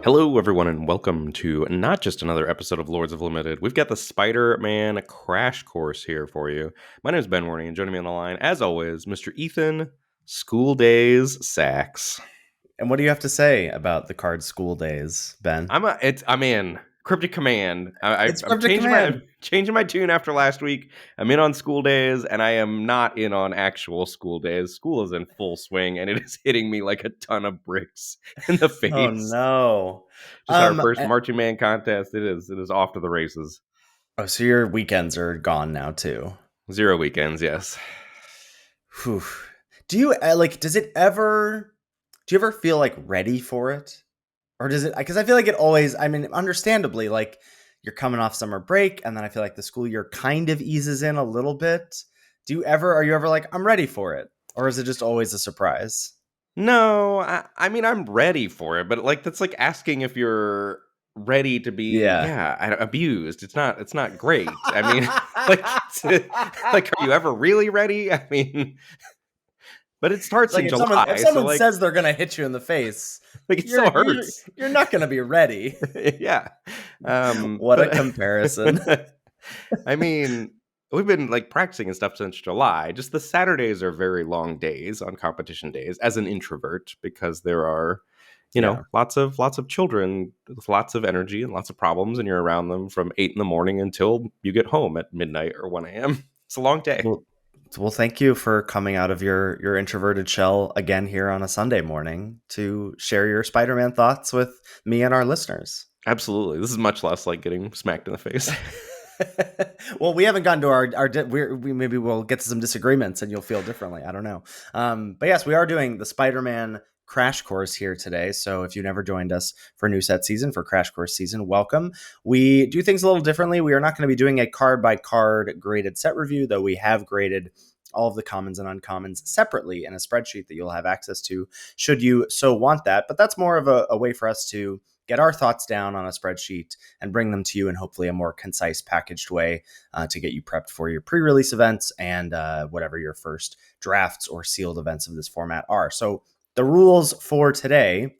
Hello, everyone, and welcome to not just another episode of Lords of Limited. We've got the Spider-Man crash course here for you. My name is Ben Warney, and joining me on the line, as always, Mr. Ethan School Days Sachs. And what do you have to say about the card School Days, Ben? I'm in Cryptic Command. It's I'm Cryptic Command. changing my tune after last week. I'm in on School Days, and I am not in on actual School Days. School is in full swing, and it is hitting me like a ton of bricks in the face. Oh no! Just our first marching man contest. It is off to the races. Oh, so your weekends are gone now too. 0 weekends, yes. Whew. Do you Does it ever? Do you ever feel like ready for it, or does it? Because I feel like it always. I mean, understandably, like you're coming off summer break, and then I feel like the school year kind of eases in a little bit. Are you ever like, I'm ready for it, or is it just always a surprise? No, I mean I'm ready for it, but like that's like asking if you're ready to be Yeah. abused. It's not great. I mean, like are you ever really ready? I mean, but it starts Like in if July. someone So says they're gonna hit you in the face, like it still hurts. You're not gonna be ready. Yeah. What a comparison. I mean, we've been like practicing and stuff since July. Just the Saturdays are very long days on competition days as an introvert because there are, lots of children with lots of energy and lots of problems, and you're around them from 8 in the morning until you get home at midnight or 1 a.m. It's a long day. Well, thank you for coming out of your introverted shell again here on a Sunday morning to share your Spider-Man thoughts with me and our listeners. Absolutely. This is much less like getting smacked in the face. Well, we haven't gotten to we maybe we'll get to some disagreements and you'll feel differently. I don't know. But yes, we are doing the Spider-Man crash course here today. So if you've never joined us for new set season, for crash course season, welcome. We do things a little differently. We are not going to be doing a card by card graded set review, though we have graded all of the commons and uncommons separately in a spreadsheet that you'll have access to should you so want that. But that's more of a way for us to get our thoughts down on a spreadsheet and bring them to you in hopefully a more concise packaged way to get you prepped for your pre-release events and whatever your first drafts or sealed events of this format are. So the rules for today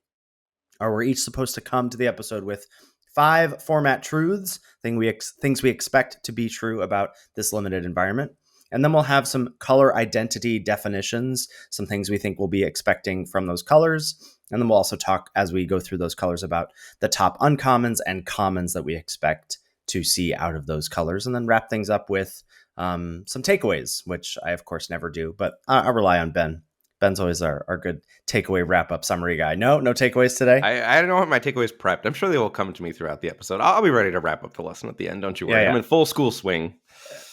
are we're each supposed to come to the episode with 5 format truths, things we expect to be true about this limited environment. And then we'll have some color identity definitions, some things we think we'll be expecting from those colors. And then we'll also talk as we go through those colors about the top uncommons and commons that we expect to see out of those colors. And then wrap things up with some takeaways, which I, of course, never do. But I rely on Ben. Ben's always our good takeaway wrap-up summary guy. No takeaways today? I don't have my takeaways prepped. I'm sure they will come to me throughout the episode. I'll be ready to wrap up the lesson at the end. Don't you worry. Yeah. I'm in full school swing.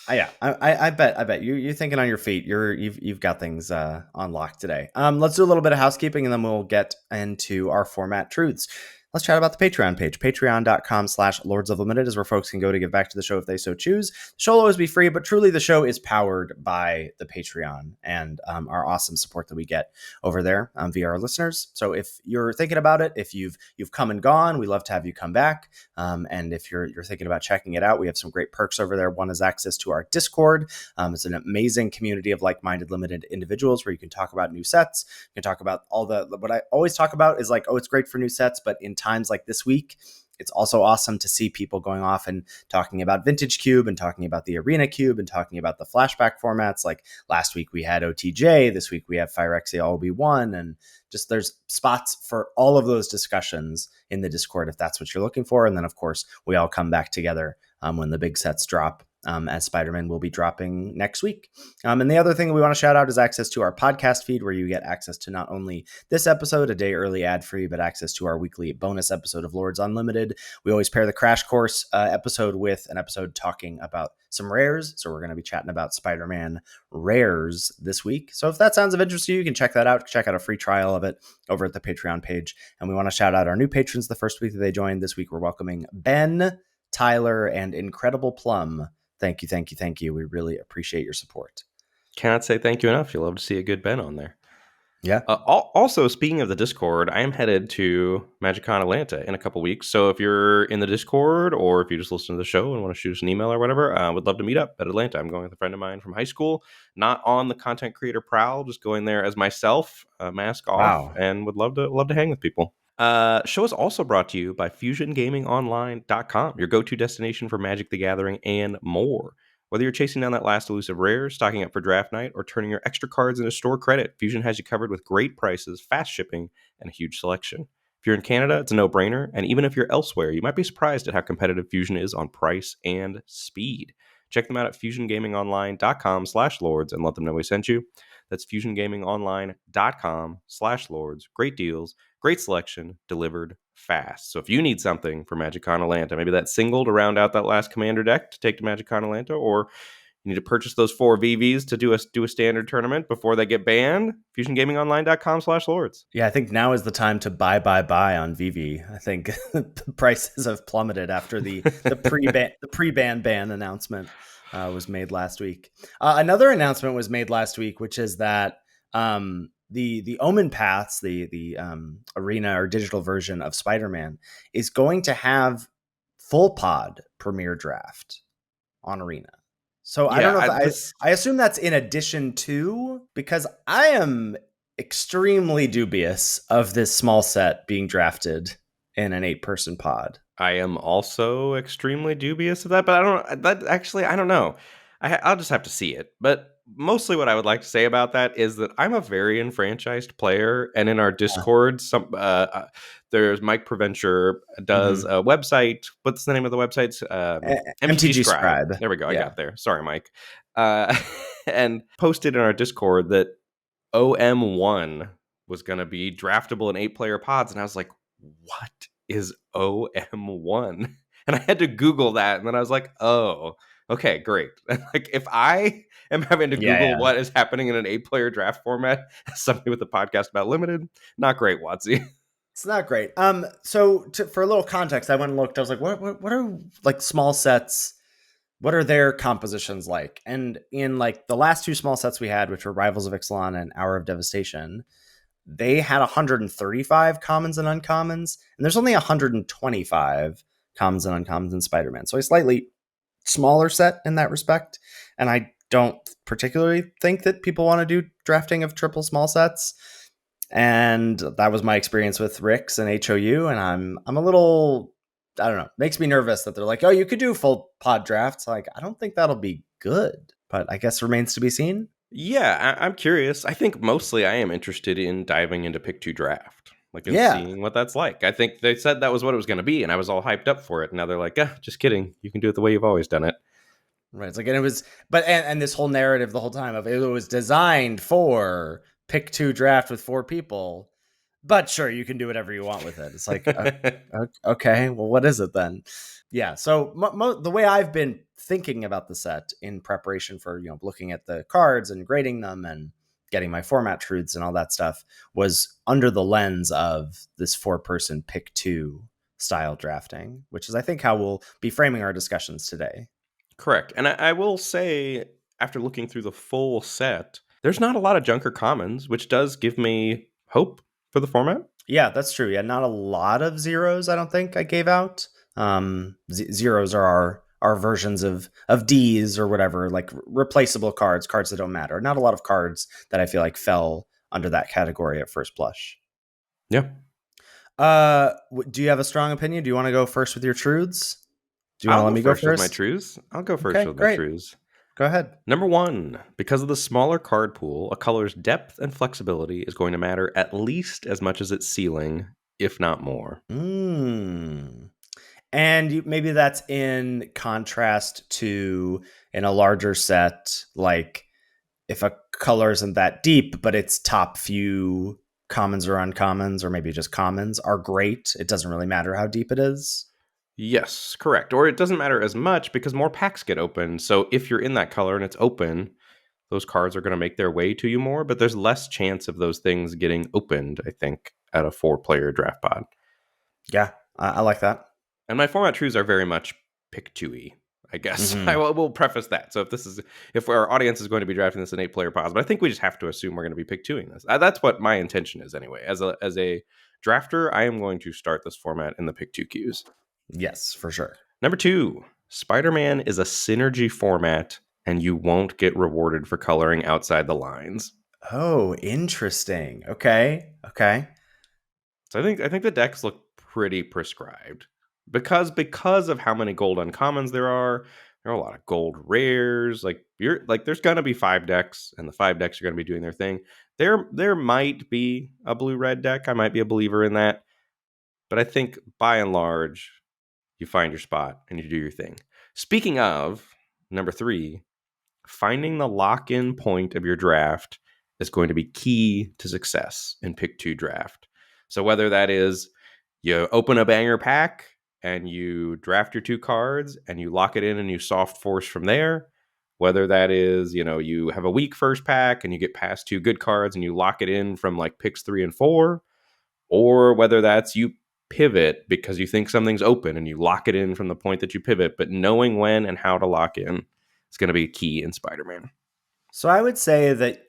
I bet you're thinking on your feet. You've got things on lock today. Let's do a little bit of housekeeping and then we'll get into our format truths. Let's chat about the Patreon page. Patreon.com/Lords of Limited is where folks can go to give back to the show if they so choose. The show will always be free, but truly the show is powered by the Patreon and our awesome support that we get over there via our listeners. So if you're thinking about it, if you've come and gone, we love to have you come back. And if you're thinking about checking it out, we have some great perks over there. One is access to our Discord. It's an amazing community of like-minded limited individuals where you can talk about new sets. You can talk about what I always talk about is like, oh, it's great for new sets, but in times like this week, it's also awesome to see people going off and talking about Vintage Cube and talking about the Arena Cube and talking about the flashback formats. Like last week we had OTJ, this week we have Phyrexia OB1, and just there's spots for all of those discussions in the Discord if that's what you're looking for. And then of course we all come back together when the big sets drop. As Spider-Man will be dropping next week. And the other thing that we want to shout out is access to our podcast feed where you get access to not only this episode, a day early ad-free, but access to our weekly bonus episode of Lords Unlimited. We always pair the Crash Course episode with an episode talking about some rares. So we're going to be chatting about Spider-Man rares this week. So if that sounds of interest to you, you can check that out. Check out a free trial of it over at the Patreon page. And we want to shout out our new patrons the first week that they joined. This week we're welcoming Ben, Tyler, and Incredible Plum. Thank you. We really appreciate your support. Cannot say thank you enough. You'll love to see a good Ben on there. Yeah. Also, speaking of the Discord, I am headed to MagicCon Atlanta in a couple weeks. So if you're in the Discord or if you just listen to the show and want to shoot us an email or whatever, I would love to meet up at Atlanta. I'm going with a friend of mine from high school, not on the content creator prowl, just going there as myself, mask off, and would love to hang with people. Show is also brought to you by FusionGamingOnline.com, your go-to destination for Magic the Gathering and more. Whether you're chasing down that last elusive rare, stocking up for draft night, or turning your extra cards into store credit, Fusion has you covered with great prices, fast shipping, and a huge selection. If you're in Canada, it's a no-brainer, and even if you're elsewhere, you might be surprised at how competitive Fusion is on price and speed. Check them out at FusionGamingOnline.com/lords and let them know we sent you. That's FusionGamingOnline.com/lords. Great deals. Great selection, delivered fast. So if you need something for Magicon Atlanta, maybe that single to round out that last commander deck to take to Magicon Atlanta, or you need to purchase those 4 VVs to do a standard tournament before they get banned, FusionGamingOnline.com/lords. Yeah, I think now is the time to buy on VV. I think the prices have plummeted after the pre-ban announcement was made last week. Another announcement was made last week, which is that the Omen Paths, the arena or digital version of Spider-Man, is going to have full pod premiere draft on Arena. So I don't know if I assume that's in addition to, because I am extremely dubious of this small set being drafted in an 8-person pod. I am also extremely dubious of that, but I don't know. I'll just have to see it. But mostly what I would like to say about that is that I'm a very enfranchised player, and in our Discord, there's Mike Preventure does a website. What's the name of the website? MTG Scribe. There we go. I got there. Sorry, Mike. And posted in our Discord that OM1 was going to be draftable in 8-player pods, and I was like, what is OM1? And I had to Google that, and then I was like, oh, okay, great. Like, if I am having to Google what is happening in an 8-player draft format as somebody with a podcast about Limited, not great, Watsy. It's not great. So for a little context, I went and looked. I was like, what are like small sets? What are their compositions like? And in like the last 2 small sets we had, which were Rivals of Ixalan and Hour of Devastation, they had 135 commons and uncommons, and there's only 125 commons and uncommons in Spider-Man. So a slightly smaller set in that respect. And I don't particularly think that people want to do drafting of triple small sets. And that was my experience with Ricks and HOU. And I'm a little, I don't know, makes me nervous that they're like, oh, you could do full pod drafts. Like, I don't think that'll be good, but I guess remains to be seen. Yeah, I'm curious. I think mostly I am interested in diving into Pick 2 Draft, like seeing what that's like. I think they said that was what it was going to be, and I was all hyped up for it. And now they're like, just kidding. You can do it the way you've always done it. Right. It's like, and it was, but, and this whole narrative the whole time of it was designed for Pick 2 Draft with 4 people, but sure, you can do whatever you want with it. It's like, okay, well, what is it then? Yeah. So the way I've been thinking about the set in preparation for, looking at the cards and grading them and getting my format truths and all that stuff was under the lens of this 4-person Pick 2 style drafting, which is, I think, how we'll be framing our discussions today. Correct. And I will say, after looking through the full set, there's not a lot of junker commons, which does give me hope for the format. Yeah, that's true. Yeah, not a lot of zeros, I don't think I gave out. Zeros are our versions of Ds or whatever, like replaceable cards that don't matter. Not a lot of cards that I feel like fell under that category at first blush. Yeah. Do you have a strong opinion? Do you want to go first with your truths? Do you want to let me go first? With my truths? I'll go first with my truths. Go ahead. Number 1, because of the smaller card pool, a color's depth and flexibility is going to matter at least as much as its ceiling, if not more. And maybe that's in contrast to in a larger set, like if a color isn't that deep, but its top few commons or uncommons, or maybe just commons, are great. It doesn't really matter how deep it is. Yes, correct. Or it doesn't matter as much because more packs get opened. So if you're in that color and it's open, those cards are going to make their way to you more, but there's less chance of those things getting opened, I think, at a 4-player draft pod. Yeah, I like that. And my format truths are very much Pick 2-y, I guess. I will preface that. So if our audience is going to be drafting this in 8-player pods, but I think we just have to assume we're going to be Pick 2-ing this. That's what my intention is anyway. As a drafter, I am going to start this format in the Pick 2 queues. Yes, for sure. Number 2, Spider-Man is a synergy format, and you won't get rewarded for coloring outside the lines. Oh, interesting. Okay. So I think the decks look pretty prescribed because of how many gold uncommons there are. There are a lot of gold rares. Like you're like there's gonna be 5 decks, and the 5 decks are gonna be doing their thing. There might be a blue red deck. I might be a believer in that, but I think by and large, you find your spot and you do your thing. Speaking of number 3, finding the lock-in point of your draft is going to be key to success in pick 2 draft. So whether that is you open a banger pack and you draft your 2 cards and you lock it in and you soft force from there, whether that is, you have a weak first pack and you get past 2 good cards and you lock it in from like picks 3 and 4, or whether that's you pivot because you think something's open and you lock it in from the point that you pivot, but knowing when and how to lock in is going to be key in Spider-Man. So I would say that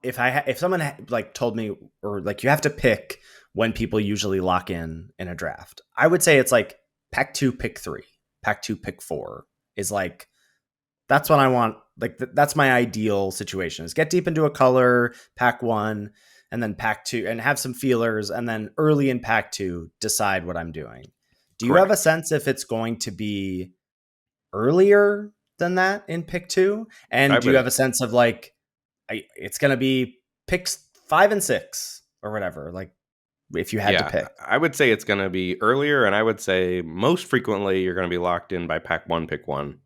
if someone like told me, or like you have to pick when people usually lock in a draft, I would say it's like pack 2, pick 3, pack 2, pick 4 is like, that's what I want. Like that's my ideal situation is get deep into a color, pack 1, and then pack 2 and have some feelers. And then early in pack 2, decide what I'm doing. Do you have a Correct. sense if it's going to be earlier than that in pick 2? I And do you would have a sense of like, it's going to be picks 5 and 6 or whatever? Like if you had to Yeah, pick. I would say it's going to be earlier, and I would say most frequently you're going to be locked in by pack 1, pick 1.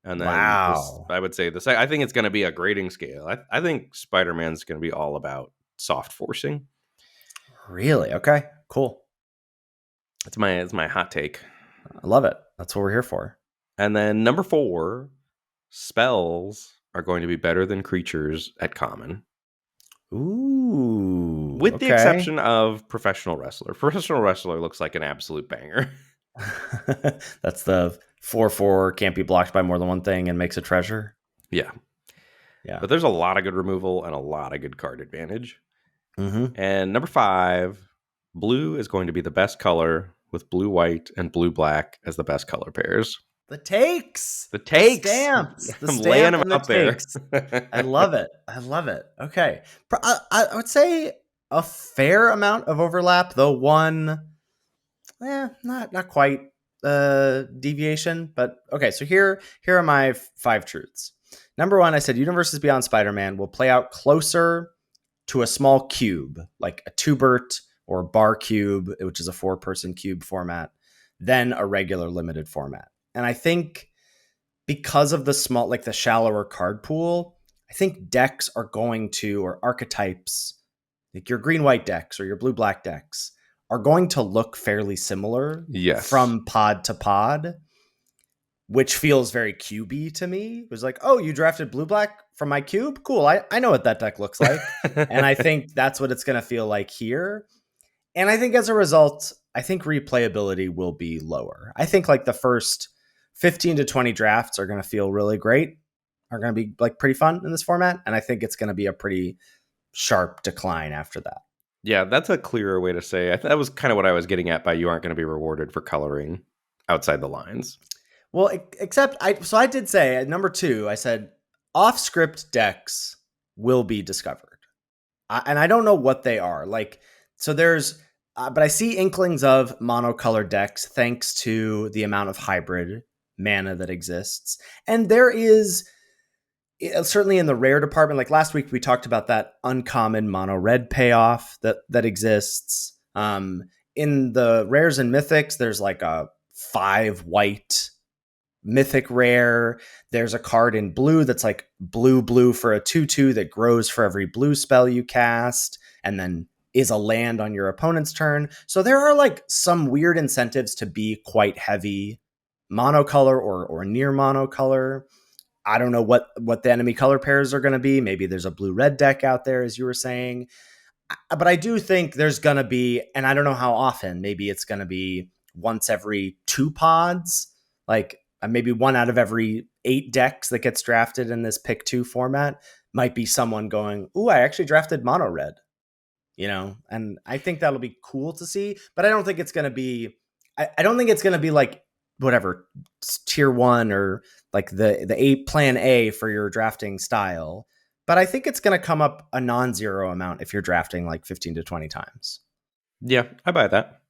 And then this, Wow. I would say this. I think it's going to be a grading scale. I think Spider-Man's going to be all about soft forcing. Really? Okay, cool. It's my hot take. I love it. That's what we're here for. And then number 4, spells are going to be better than creatures at common, Ooh, with the okay. exception of professional wrestler. Professional wrestler looks like an absolute banger. That's the 4/4 can't be blocked by more than one thing and makes a treasure. Yeah, Yeah. but there's a lot of good removal and a lot of good card advantage. Mm-hmm. And number 5, blue is going to be the best color, with blue white and blue black as the best color pairs. The takes, The the takes. stamps, the I'm laying stamp them and the out there. takes. I love it. I love it. Okay. I would say a fair amount of overlap, though one, not quite deviation, but okay. So here are my 5 truths. Number 1, I said Universes Beyond Spider-Man will play out closer to a small cube, like a two-bert or bar cube, which is a 4-person cube format, than a regular limited format. And I think because of the small, like the shallower card pool, I think decks are going to, or archetypes, like your green-white decks or your blue-black decks, are going to look fairly similar Yes. from pod to pod, which feels very cubey to me. It was like, oh, you drafted blue-black from my cube? Cool. I know what that deck looks like. And I think that's what it's going to feel like here. And I think as a result, I think replayability will be lower. I think like the first 15 to 20 drafts are going to feel really great, are going to be like pretty fun in this format. And I think it's going to be a pretty sharp decline after that. Yeah, that's a clearer way to say. That was kind of what I was getting at by you aren't going to be rewarded for coloring outside the lines. Well, except I did say at number 2, I said off script decks will be discovered. And I don't know what they are. Like, so there's, but I see inklings of monocolored decks thanks to the amount of hybrid mana that exists. And there is certainly in the rare department, like last week we talked about that uncommon mono red payoff that exists. In the rares and mythics, there's like a 5 white mythic rare. There's a card in blue that's like blue for a 2/2 that grows for every blue spell you cast and then is a land on your opponent's turn. So there are like some weird incentives to be quite heavy monocolor or near monocolor. I don't know what the enemy color pairs are going to be. Maybe there's a blue red deck out there, as you were saying. But I do think there's going to be, and I don't know how often, maybe it's going to be once every 2 pods, like maybe 1 out of every 8 decks that gets drafted in this pick 2 format might be someone going, ooh, I actually drafted mono red, and I think that'll be cool to see, but I don't think it's going to be, I don't think it's going to be like whatever tier 1 or like the plan A for your drafting style. But I think it's going to come up a non-zero amount if you're drafting like 15 to 20 times. Yeah, I buy that.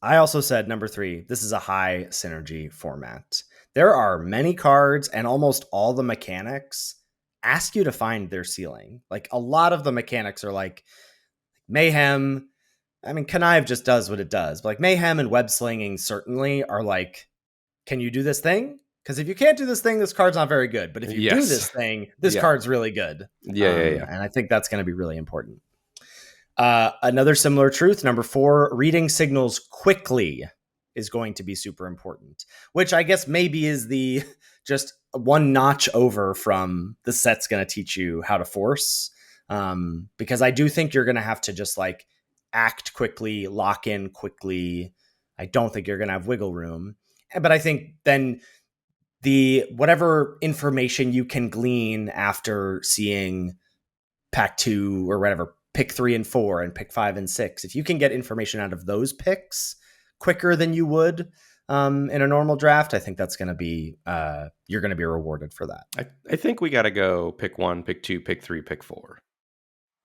I also said number 3, this is a high synergy format. There are many cards, and almost all the mechanics ask you to find their ceiling. Like, a lot of the mechanics are like Mayhem. I mean, Connive just does what it does. But like Mayhem and Web Slinging certainly are like, can you do this thing? Because if you can't do this thing, this card's not very good. But if you do Yes. this thing, this Yeah. card's really good. Yeah. And I think that's going to be really important. Another similar truth, number 4, reading signals quickly is going to be super important, which I guess maybe is the just one notch over from the set's going to teach you how to force. Because I do think you're going to have to just like act quickly, lock in quickly. I don't think you're going to have wiggle room. But I think then the whatever information you can glean after seeing pack 2 or whatever, pick 3 and 4 and pick 5 and 6, if you can get information out of those picks quicker than you would in a normal draft, I think that's going to be you're going to be rewarded for that. I think we got to go pick 1, pick 2, pick 3, pick 4.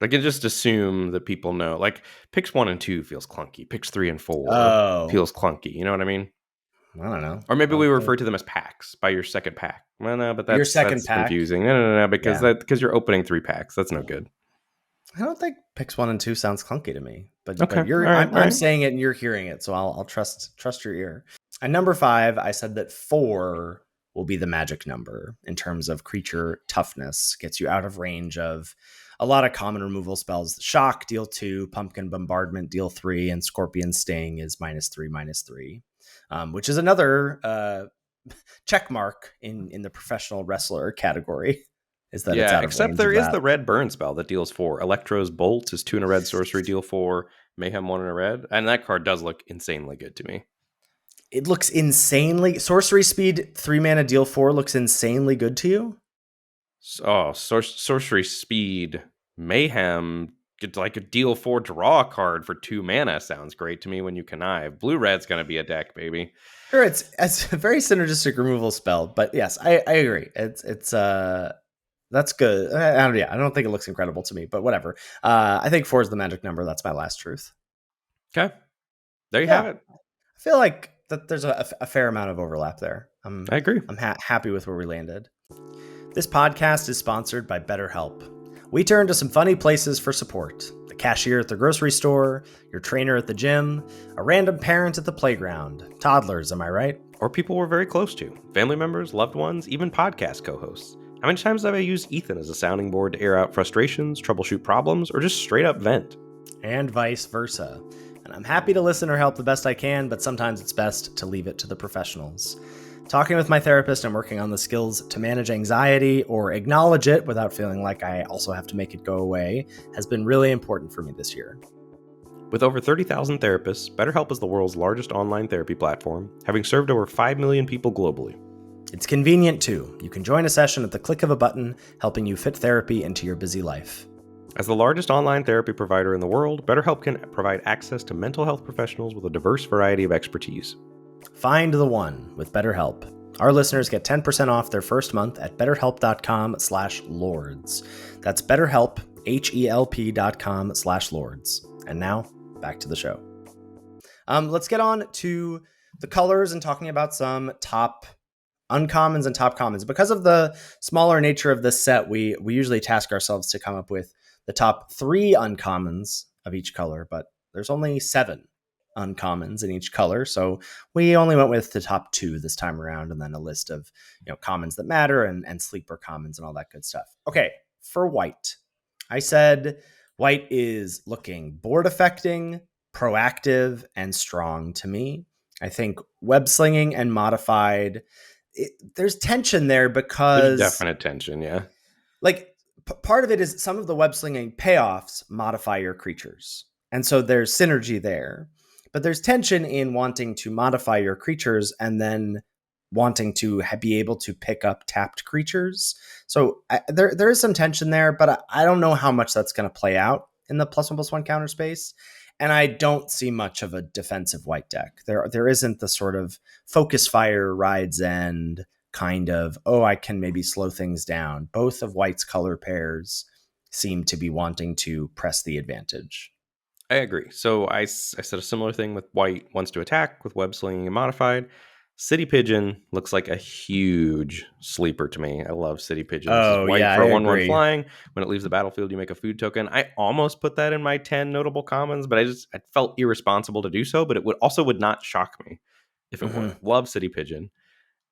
Like, and just assume that people know. Like, picks 1 and 2 feels clunky. Picks 3 and 4 Oh, feels clunky. You know what I mean? I don't know. Or maybe we Okay. refer to them as packs by your second pack. Well, no, but Your that's second pack. confusing. No, because Yeah. you're opening 3 packs. That's no good. I don't think picks 1 and 2 sounds clunky to me, Okay. but All right. I'm saying it and you're hearing it, so I'll trust your ear. And number 5, I said that 4 will be the magic number in terms of creature toughness. Gets you out of range of a lot of common removal spells. Shock, deal 2, Pumpkin Bombardment, deal 3, and Scorpion Sting is -3/-3, which is another check mark in the professional wrestler category. Is that it's Yeah, out of except range there of is that. the red burn spell that deals 4. Electro's Bolt is 2 and a red sorcery, deal 4. Mayhem 1 and a red. And that card does look insanely good to me. It looks insanely sorcery speed 3 mana deal 4 looks insanely good to you. Oh, sorcery speed mayhem. Get like a deal 4 draw card for 2 mana sounds great to me when you connive. Blue red's gonna be a deck, baby. Sure, it's a very synergistic removal spell, but yes, I agree. It's that's good. I don't think it looks incredible to me, but whatever. I think 4 is the magic number. That's my last truth. Okay, there you have Yeah, it. I feel like that there's a fair amount of overlap there. I agree. I'm happy with where we landed. This podcast is sponsored by BetterHelp. We turn to some funny places for support: the cashier at the grocery store, your trainer at the gym, a random parent at the playground. Toddlers, am I right? Or people we're very close to. Family members, loved ones, even podcast co-hosts. How many times have I used Ethan as a sounding board to air out frustrations, troubleshoot problems, or just straight up vent? And vice versa. And I'm happy to listen or help the best I can, but sometimes it's best to leave it to the professionals. Talking with my therapist and working on the skills to manage anxiety or acknowledge it without feeling like I also have to make it go away has been really important for me this year. With over 30,000 therapists, BetterHelp is the world's largest online therapy platform, having served over 5 million people globally. It's convenient too. You can join a session at the click of a button, helping you fit therapy into your busy life. As the largest online therapy provider in the world, BetterHelp can provide access to mental health professionals with a diverse variety of expertise. Find the one with BetterHelp. Our listeners get 10% off their first month at betterhelp.com/lords. That's BetterHelp, HELP.com/lords. And now, back to the show. Let's get on to the colors and talking about some top uncommons and top commons. Because of the smaller nature of this set, we usually task ourselves to come up with the top 3 uncommons of each color, but there's only 7 uncommons in each color, so we only went with the top 2 this time around, and then a list of commons that matter and sleeper commons and all that good stuff. Okay, for white, I said white is looking board affecting, proactive, and strong to me. I think web slinging and modified, there's tension there There's because definite tension, yeah. like part of it is some of the web slinging payoffs modify your creatures, and so there's synergy there, but there's tension in wanting to modify your creatures and then wanting to be able to pick up tapped creatures. So there is some tension there, but I don't know how much that's going to play out in the +1/+1 counter space. And I don't see much of a defensive white deck. There isn't the sort of focus fire, ride's end kind of, oh, I can maybe slow things down. Both of white's color pairs seem to be wanting to press the advantage. I agree. So I said a similar thing with white wants to attack with web slinging and modified. City Pigeon looks like a huge sleeper to me. I love City Pigeon. This is Oh white yeah, I for a 1/1 agree. flying. When it leaves the battlefield, you make a food token. I almost put that in my 10 notable commons, but I felt irresponsible to do so. But it would not shock me if it Hmm. were. Love City Pigeon.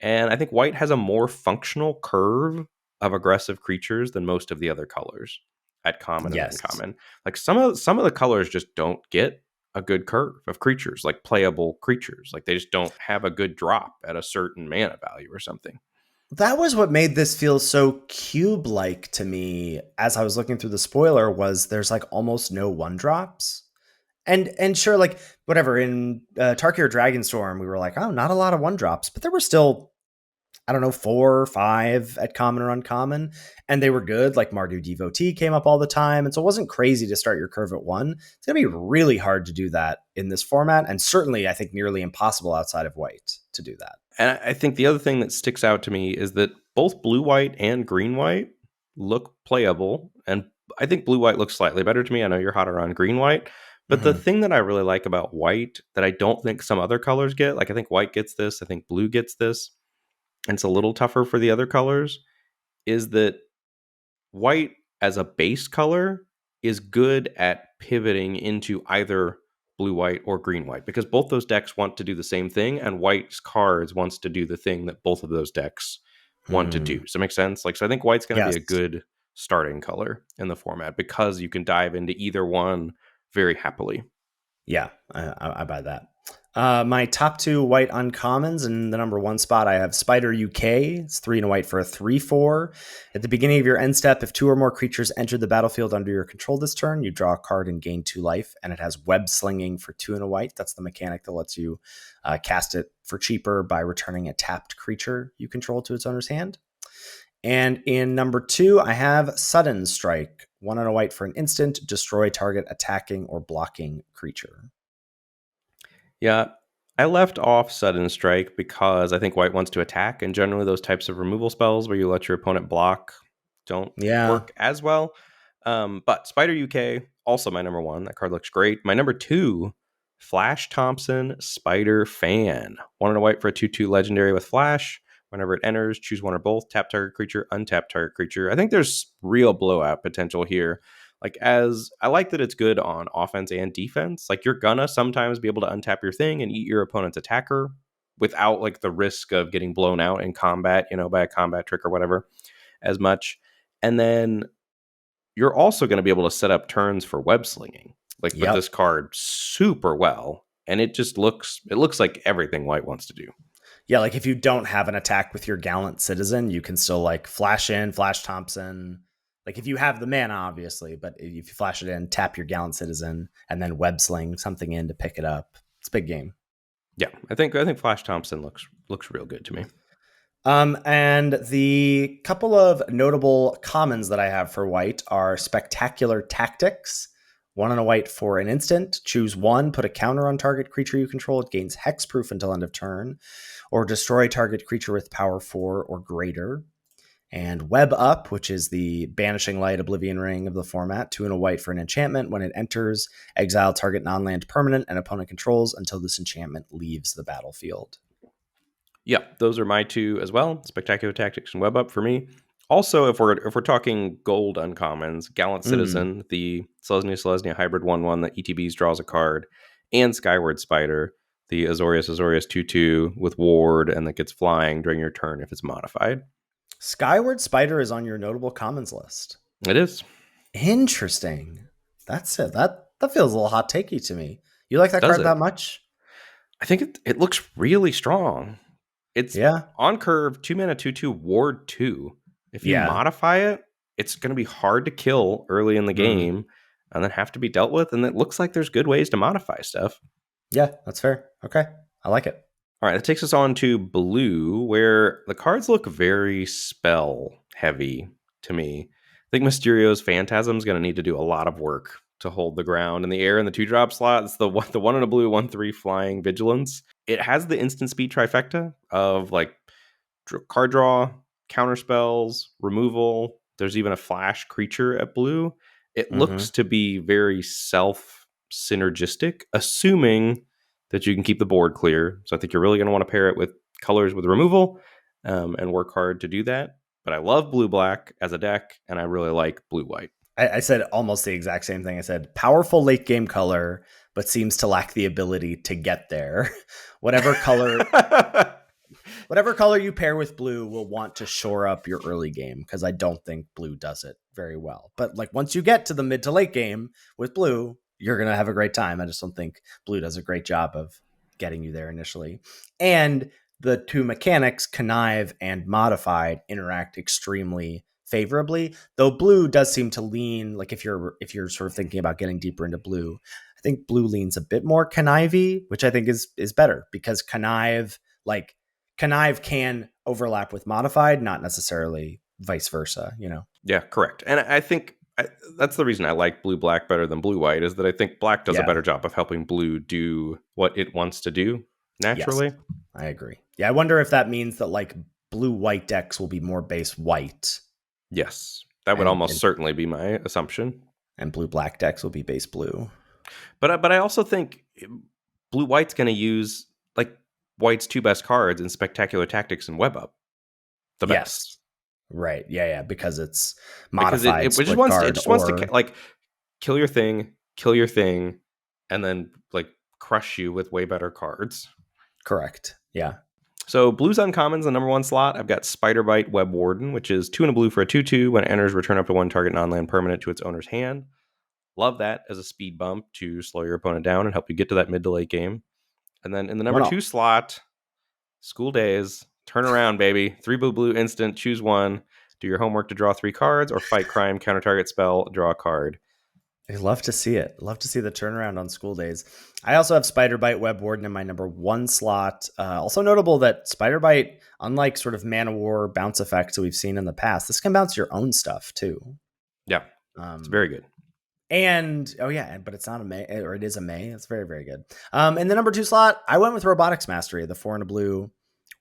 And I think white has a more functional curve of aggressive creatures than most of the other colors at common and Yes. uncommon. Like some of the colors just don't get a good curve of creatures, like playable creatures. Like they just don't have a good drop at a certain mana value or something. That was what made this feel so cube-like to me as I was looking through the spoiler was there's like almost no one drops. And sure, like whatever in Tarkir Dragonstorm, we were like, oh, not a lot of one drops, but there were still, I don't know, 4 or 5 at common or uncommon, and they were good. Like Mardu Devotee came up all the time, and so it wasn't crazy to start your curve at one. It's gonna be really hard to do that in this format, and certainly I think nearly impossible outside of white to do that. And I think the other thing that sticks out to me is that both blue white and green white look playable. And I think blue white looks slightly better to me. I know you're hotter on green white. But the Hmm. thing that I really like about white that I don't think some other colors get, like I think white gets this, I think blue gets this, and it's a little tougher for the other colors, is that white as a base color is good at pivoting into either blue white or green white because both those decks want to do the same thing and white's cards wants to do the thing that both of those decks want to do. Mm. Does that make sense? Like so I think white's going to be Yes. a good starting color in the format because you can dive into either one very happily. Yeah, I buy that. My top two white uncommons in the number one spot, I have Spider UK. It's 3 and a white for a 3/4. At the beginning of your end step, if 2 or more creatures enter the battlefield under your control this turn, you draw a card and gain 2 life. And it has web slinging for 2 and a white. That's the mechanic that lets you cast it for cheaper by returning a tapped creature you control to its owner's hand. And in number two, I have Sudden Strike. 1 and a white for an instant, destroy target attacking or blocking creature. Yeah, I left off Sudden Strike because I think white wants to attack, and generally those types of removal spells where you let your opponent block don't Yeah. work as well. But Spider UK, also my number one. That card looks great. My number two, Flash Thompson Spider Fan. 1 and a white for a 2/2 legendary with Flash. Whenever it enters, choose one or both. Tap target creature, untap target creature. I think there's real blowout potential here. Like as I like that it's good on offense and defense. Like you're gonna sometimes be able to untap your thing and eat your opponent's attacker without like the risk of getting blown out in combat, by a combat trick or whatever as much. And then you're also going to be able to set up turns for web slinging like with Yep. this card super well. And it looks like everything white wants to do. Yeah, like if you don't have an attack with your Gallant Citizen, you can still like flash in, flash Thompson. Like if you have the mana, obviously, but if you flash it in, tap your Gallant Citizen, and then web sling something in to pick it up. It's a big game. Yeah, I think Flash Thompson looks real good to me. And the couple of notable commons that I have for white are Spectacular Tactics. 1 and a white for an instant. Choose one, put a counter on target creature you control. It gains hexproof until end of turn. Or destroy target creature with power 4 or greater. And Web Up, which is the Banishing Light Oblivion Ring of the format. 2 and a white for an enchantment. When it enters, exile target non-land permanent and opponent controls until this enchantment leaves the battlefield. Yeah, those are my two as well. Spectacular Tactics and Web Up for me. Also, if we're talking gold uncommons, Gallant Mm. Citizen, the Selesnya hybrid 1/1 that ETBs draws a card, and Skyward Spider, the Azorius 2/2 with ward and that gets flying during your turn if it's modified. Skyward Spider is on your notable commons list. It is. Interesting. That's it. That feels a little hot takey to me. You like that Does card that it? much? I think it looks really strong. It's Yeah. on curve, 2 mana, 2/2, ward 2. If you Yeah. modify it, it's going to be hard to kill early in the Mm. game and then have to be dealt with. And it looks like there's good ways to modify stuff. Yeah, that's fair. Okay. I like it. All right, that takes us on to blue, where the cards look very spell heavy to me. I think Mysterio's Phantasm is going to need to do a lot of work to hold the ground in the air in the 2-drop slot. It's the one in a blue, 1/3 flying vigilance. It has the instant speed trifecta of like card draw, counter spells, removal. There's even a flash creature at blue. It Hmm. looks to be very self. synergistic, assuming that you can keep the board clear. So I think you're really going to want to pair it with colors with removal and work hard to do that. But I love blue-black as a deck, and I really like blue-white. I said almost the exact same thing. I said powerful late game color, but seems to lack the ability to get there. whatever color Whatever color you pair with blue will want to shore up your early game, because I don't think blue does it very well. But like once you get to the mid to late game with blue, you're going to have a great time. I just don't think blue does a great job of getting you there initially. And the two mechanics, connive and modified, interact extremely favorably, though blue does seem to lean, like if you're sort of thinking about getting deeper into blue, I think blue leans a bit more connivey, which I think is better, because connive can overlap with modified, not necessarily vice versa, you know? Yeah, correct. And I think that's the reason I like blue-black better than blue-white, is that I think black does a Yeah. better job of helping blue do what it wants to do Yes, naturally. I agree. Yeah, I wonder if that means that like blue-white decks will be more base white. Yes, that would and, almost and, certainly be my assumption. and blue-black decks will be base blue. But I also think blue-white's going to use like white's two best cards in Spectacular Tactics and Web Up the Yes. best. Right. Yeah. Because it's Because modified split it guard just wants to or like kill your thing, and then like crush you with way better cards. correct. Yeah. So blue's uncommons, the number one slot. I've got Spiderbite Web Warden, which is 2 and a blue for a 2/2. When it enters, return up to one target non-land permanent to its owner's hand. Love that as a speed bump to slow your opponent down and help you get to that mid to late game. And then in the number 2 slot, School Days, turn around, baby. 3 blue instant, choose one. Do your homework to draw 3 cards, or fight crime, counter target spell, draw a card. I love to see it. Love to see the turnaround on School Days. I also have Spiderbite Web Warden in my number 1 slot. Also notable that Spiderbite, unlike sort of Man of War bounce effects that we've seen in the past, this can bounce your own stuff too. Yeah, it's very good. And but it's not a May, or it is a May. It's very, very good. In the number 2 slot, I went with Robotics Mastery, the 4 and a blue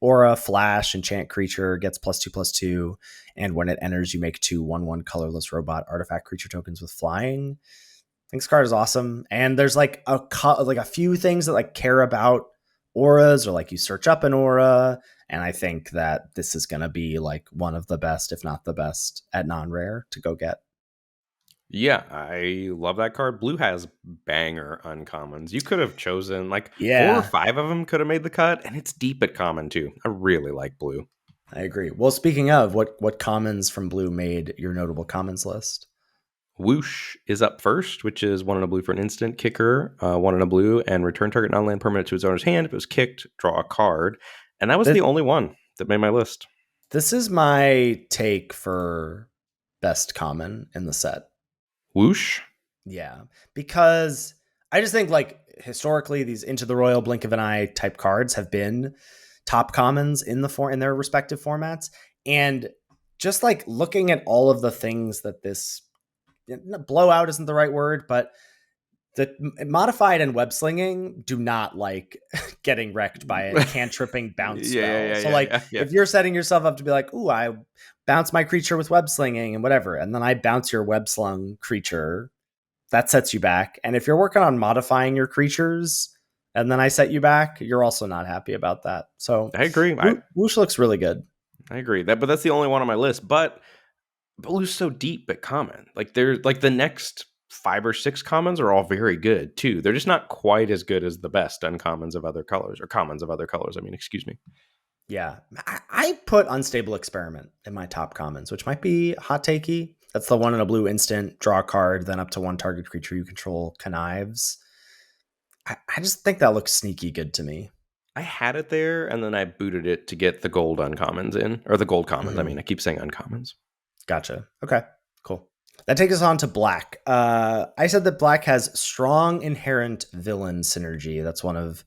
aura flash enchant creature, gets +2/+2, and when it enters, you make 2 1/1 colorless robot artifact creature tokens with flying. I think this card is awesome, and there's like a few things that like care about auras, or like you search up an aura, and I think that this is going to be like one of the best, if not the best, at non-rare to go get. Yeah, I love that card. Blue has banger uncommons. You could have chosen like 4 or 5 of them could have made the cut, and it's deep at common too. I really like blue. I agree. Well, speaking of, what commons from blue made your notable commons list? Whoosh is up first, which is 1 and a blue for an instant kicker, 1 and a blue, and return target non-land permanent to its owner's hand. If it was kicked, draw a card. And that was the only one that made my list. This is my take for best common in the set. Whoosh? Yeah, because I just think like historically these Into the Royal, Blink of an Eye type cards have been top commons in their respective formats, and just like looking at all of the things that this blowout isn't the right word, but the modified and web slinging do not like getting wrecked by a cantripping bounce spell. If you're setting yourself up to be like, ooh, I bounce my creature with web slinging and whatever, and then I bounce your web slung creature, that sets you back. And if you're working on modifying your creatures and then I set you back, you're also not happy about that. So I agree. Whoosh looks really good. I agree. But that's the only one on my list. But blue's so deep at common. Like there's like the next 5 or 6 commons are all very good too. They're just not quite as good as the best uncommons of other colors, or commons of other colors. I mean, excuse me. Yeah. I put Unstable Experiment in my top commons, which might be hot takey. That's the 1 and a blue instant, draw a card, then up to 1 target creature you control connives. I just think that looks sneaky good to me. I had it there, and then I booted it to get the gold uncommons in, or the gold commons. Mm-hmm. I mean, I keep saying uncommons. Gotcha. Okay, cool. That takes us on to black. I said that black has strong inherent villain synergy. That's one of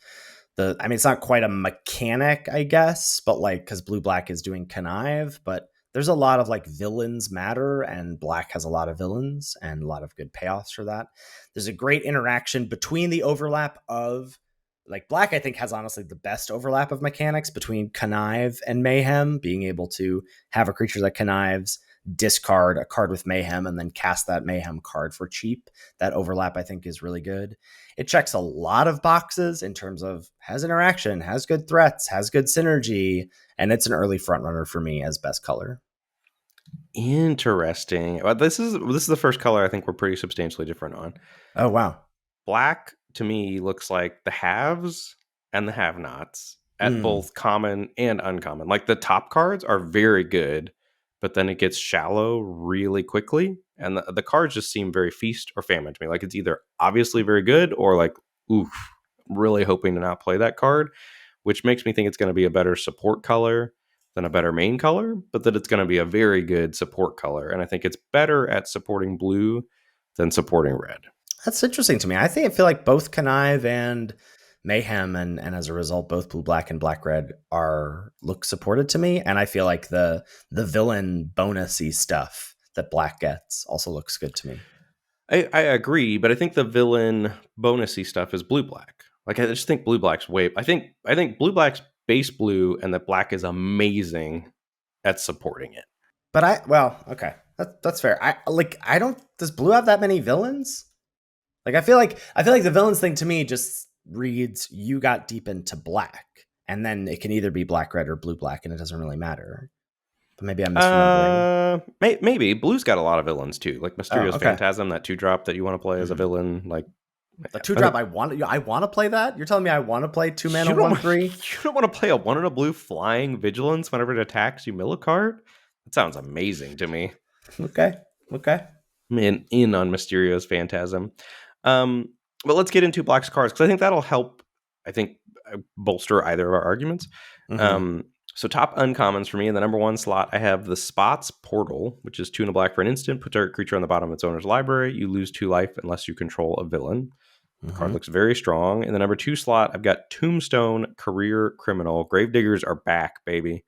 the, I mean, it's not quite a mechanic, I guess, but like, because blue-black is doing connive, but there's a lot of like villains matter, and black has a lot of villains and a lot of good payoffs for that. There's a great interaction between the overlap of, like, black, I think, has honestly the best overlap of mechanics between connive and mayhem, being able to have a creature that connives, discard a card with Mayhem and then cast that Mayhem card for cheap. That overlap, I think, is really good. It checks a lot of boxes in terms of has interaction, has good threats, has good synergy, and it's an early frontrunner for me as best color. Interesting. Well, this is the first color I think we're pretty substantially different on. Oh, wow. Black to me looks like the haves and the have-nots at Mm. both common and uncommon. Like the top cards are very good, but then it gets shallow really quickly, and the cards just seem very feast or famine to me. Like it's either obviously very good or like, oof, really hoping to not play that card, which makes me think it's going to be a better support color than a better main color, but that it's going to be a very good support color. And I think it's better at supporting blue than supporting red. That's interesting to me. I feel like both Connive and Mayhem and as a result both blue black and black red are look supported to me, and I feel like the villain bonusy stuff that black gets also looks good to me. I agree, but I think the villain bonusy stuff is blue black. Like I just think blue black's way. I think blue black's base blue, and that black is amazing at supporting it. But okay, that's fair. I don't. Does blue have that many villains? Like I feel like the villains thing to me just reads you got deep into black, and then it can either be black red or blue black, and it doesn't really matter. But maybe I'm misremembering. Maybe blue's got a lot of villains too, like Mysterio's Okay. Phantasm, that 2-drop that you want to play as a villain. Like The 2-drop, I want to play that. You're telling me I want to play 2 mana 1/3? You don't want to play a 1 and a blue flying vigilance whenever it attacks you mill a card? That sounds amazing to me. Okay. Man, in on Mysterio's Phantasm. But let's get into Black's cards, because I think that'll help, bolster either of our arguments. Mm-hmm. So top uncommons for me, in the number 1 slot, I have the Spots Portal, which is 2 and a black for an instant. Put target creature on the bottom of its owner's library. You lose 2 life unless you control a villain. The card looks very strong. In the number 2 slot, I've got Tombstone, Career Criminal. Gravediggers are back, baby.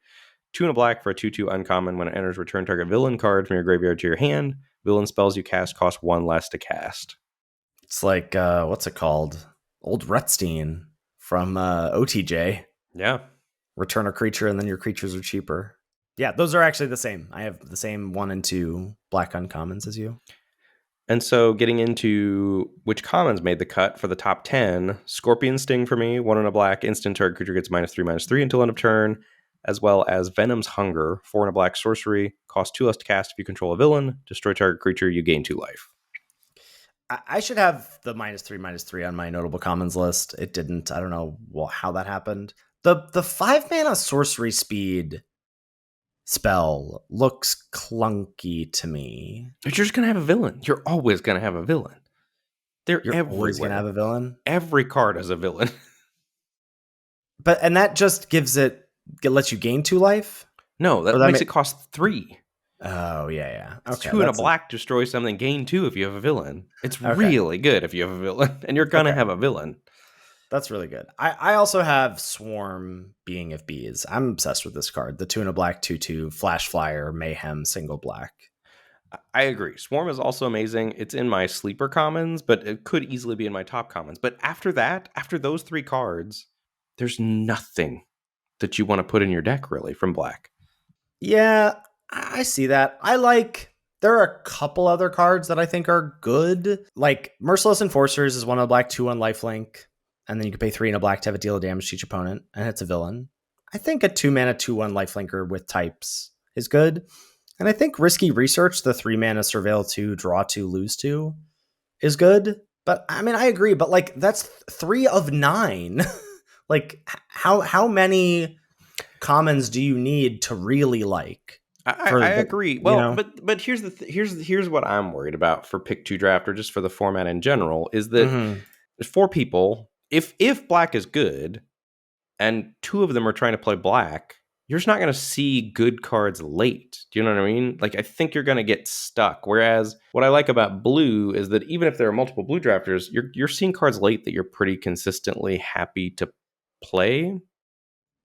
2 and a black for a 2/2 uncommon. When it enters, return target villain card from your graveyard to your hand. Villain spells you cast cost 1 less to cast. It's like what's it called? Old Rutstein from OTJ. Yeah. Return a creature and then your creatures are cheaper. Yeah, those are actually the same. I have the same 1 and 2 black uncommons as you. And so getting into which commons made the cut for the top 10, Scorpion Sting for me, 1 and a black, instant target creature gets -3/-3 until end of turn, as well as Venom's Hunger, 4 and a black sorcery, costs 2 less to cast if you control a villain, destroy target creature, you gain 2 life. I should have the -3/-3 on my notable commons list. It didn't. I don't know how that happened. The 5 mana sorcery speed spell looks clunky to me. But you're just going to have a villain. You're always going to have a villain. You're always going to have a villain? Every card has a villain. And that just lets you gain 2 life? No, that makes it cost 3. Oh, yeah. Okay, 2 and a black destroy something, gain 2 if you have a villain. It's really good if you have a villain, and you're going to have a villain. That's really good. I also have Swarm, Being of Bees. I'm obsessed with this card. The 2 and a black 2/2 Flash Flyer Mayhem single black. I agree. Swarm is also amazing. It's in my sleeper commons, but it could easily be in my top commons. But after those 3 cards, there's nothing that you want to put in your deck really from black. Yeah, I see that. There are a couple other cards that I think are good. Like Merciless Enforcers is 1 and a black 2/1 lifelink. And then you can pay 3 and a black to have it deal damage to each opponent, and it's a villain. I think a 2 mana 2/1 lifelinker with types is good. And I think Risky Research, the 3 mana Surveil 2, draw 2, lose 2, is good. But I mean, I agree, but like that's 3 of 9. Like how many commons do you need to really like? I agree. Well, but here's what I'm worried about for pick 2 draft, or just for the format in general, is that there's 4 people. If black is good and 2 of them are trying to play black, you're just not going to see good cards late. Do you know what I mean? Like, I think you're going to get stuck. Whereas what I like about blue is that even if there are multiple blue drafters, you're seeing cards late that you're pretty consistently happy to play.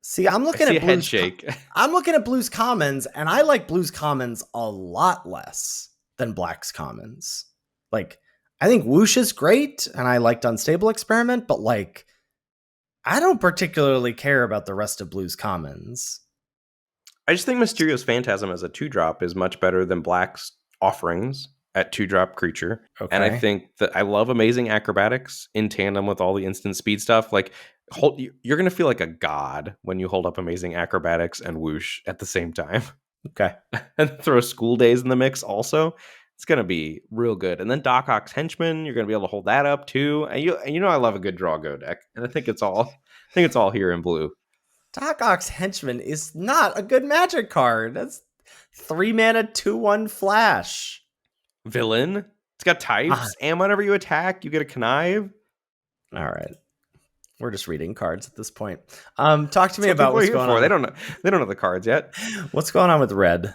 See, I'm looking at Blue's shake. I'm looking at Blue's commons, and I like Blue's commons a lot less than Black's commons. Like, I think Whoosh is great, and I liked Unstable Experiment, but like, I don't particularly care about the rest of Blue's commons. I just think Mysterio's Phantasm as a 2-drop is much better than Black's offerings at 2-drop creature. And I Okay. think that I love Amazing Acrobatics in tandem with all the instant speed stuff. Like, you're going to feel like a god when you hold up Amazing Acrobatics and Whoosh at the same time. Okay. And throw School Days in the mix also. It's going to be real good. And then Doc Ock's Henchman, you're going to be able to hold that up too. And you know I love a good draw go deck. And I think it's all here in blue. Doc Ock's Henchman is not a good Magic card. That's 3 mana, 2/1 flash. Villain. It's got Ah, types, and whenever you attack, you get a connive. all right. We're just reading cards at this point. Talk to That's me what about people are what's here going for. They on. don't know. They don't know the cards yet. What's going on with red?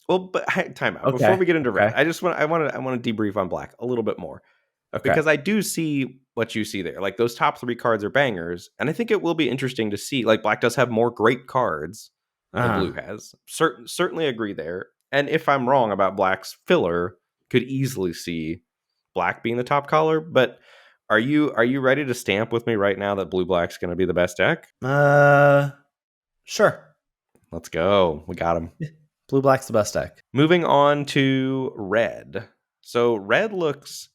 Well, but time out. Before Okay. we get into red, Okay. I want to debrief on black a little bit more Okay. because I do see what you see there. Like those top 3 cards are bangers, and I think it will be interesting to see. Like black does have more great cards than blue Uh, has. Certainly agree there. And if I'm wrong about black's filler, could easily see black being the top color. But are you ready to stamp with me right now that blue black's going to be the best deck? uh, sure. Let's go. We got him. Blue black's the best deck. Moving on to red. So red looks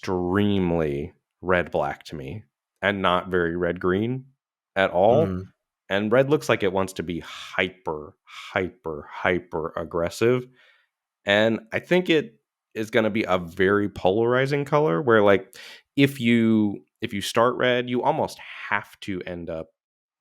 extremely red black to me and not very red green at all. Mm. And red looks like it wants to be hyper, hyper, hyper aggressive. And I think it is going to be a very polarizing color where like if you start red, you almost have to end up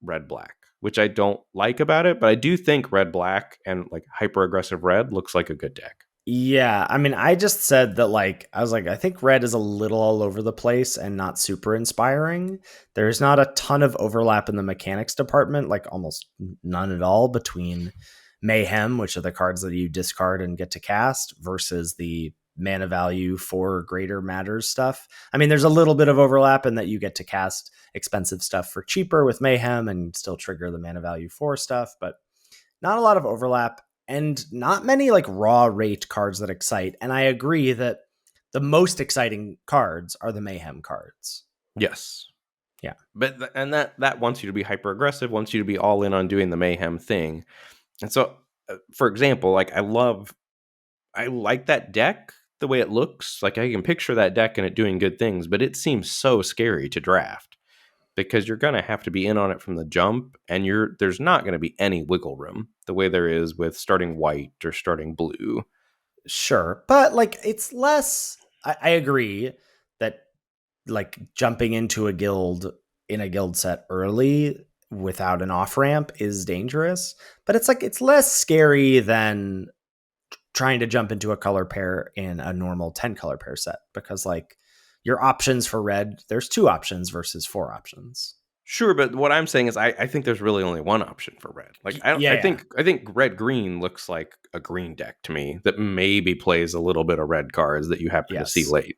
red black, which I don't like about it, but I do think red black and like hyper aggressive red looks like a good deck. Yeah, I mean, I just said that, like, I was like, I think red is a little all over the place and not super inspiring. There's not a ton of overlap in the mechanics department, like almost none at all between Mayhem, which are the cards that you discard and get to cast, versus the mana value for greater matters stuff. I mean, there's a little bit of overlap in that you get to cast expensive stuff for cheaper with Mayhem and still trigger the mana value for stuff, but not a lot of overlap and not many like raw rate cards that excite. And I agree that the most exciting cards are the Mayhem cards. Yes. Yeah. And that wants you to be hyper aggressive, wants you to be all in on doing the mayhem thing. And so for example, like I like that deck the way it looks. Like I can picture that deck and it doing good things, but it seems so scary to draft because you're going to have to be in on it from the jump and there's not going to be any wiggle room the way there is with starting white or starting blue. Sure. But like it's less, I agree that like jumping into a guild in a guild set early without an off ramp is dangerous, but it's like it's less scary than trying to jump into a color pair in a normal 10 color pair set because like your options for red, there's 2 options versus 4 options. Sure, but what I'm saying is I think there's really only one option for red. Like I don't, Yeah, I yeah. think I think red green looks like a green deck to me that maybe plays a little bit of red cards that you happen to see Yes. late.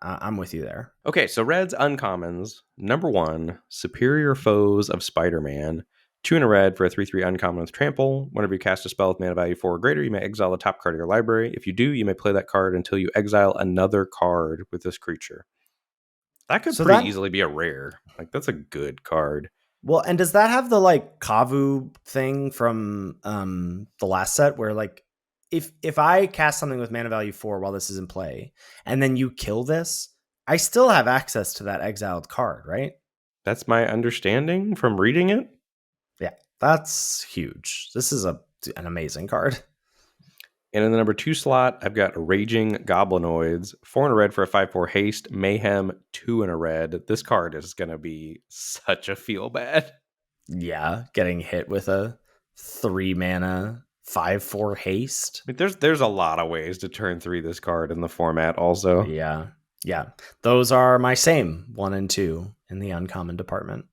I'm with you there. Okay, so red's uncommons. Number 1, Superior Foes of Spider-Man. 2 in a red for a 3/3 uncommon with trample. Whenever you cast a spell with mana value 4 or greater, you may exile the top card of your library. If you do, you may play that card until you exile another card with this creature. That could So pretty that easily be a rare. Like that's a good card. well, and does that have the like Kavu thing from the last set where like if I cast something with mana value 4 while this is in play and then you kill this, I still have access to that exiled card, right? That's my understanding from reading it. Yeah, that's huge. This is an amazing card. And in the number 2 slot, I've got Raging Goblinoids. 4 in a red for a 5/4 haste. Mayhem, 2 in a red. This card is going to be such a feel bad. Yeah, getting hit with a 3 mana 5/4 haste. I mean, there's a lot of ways to turn 3 this card in the format also. Yeah. Yeah. Those are my same 1 and 2 in the uncommon department.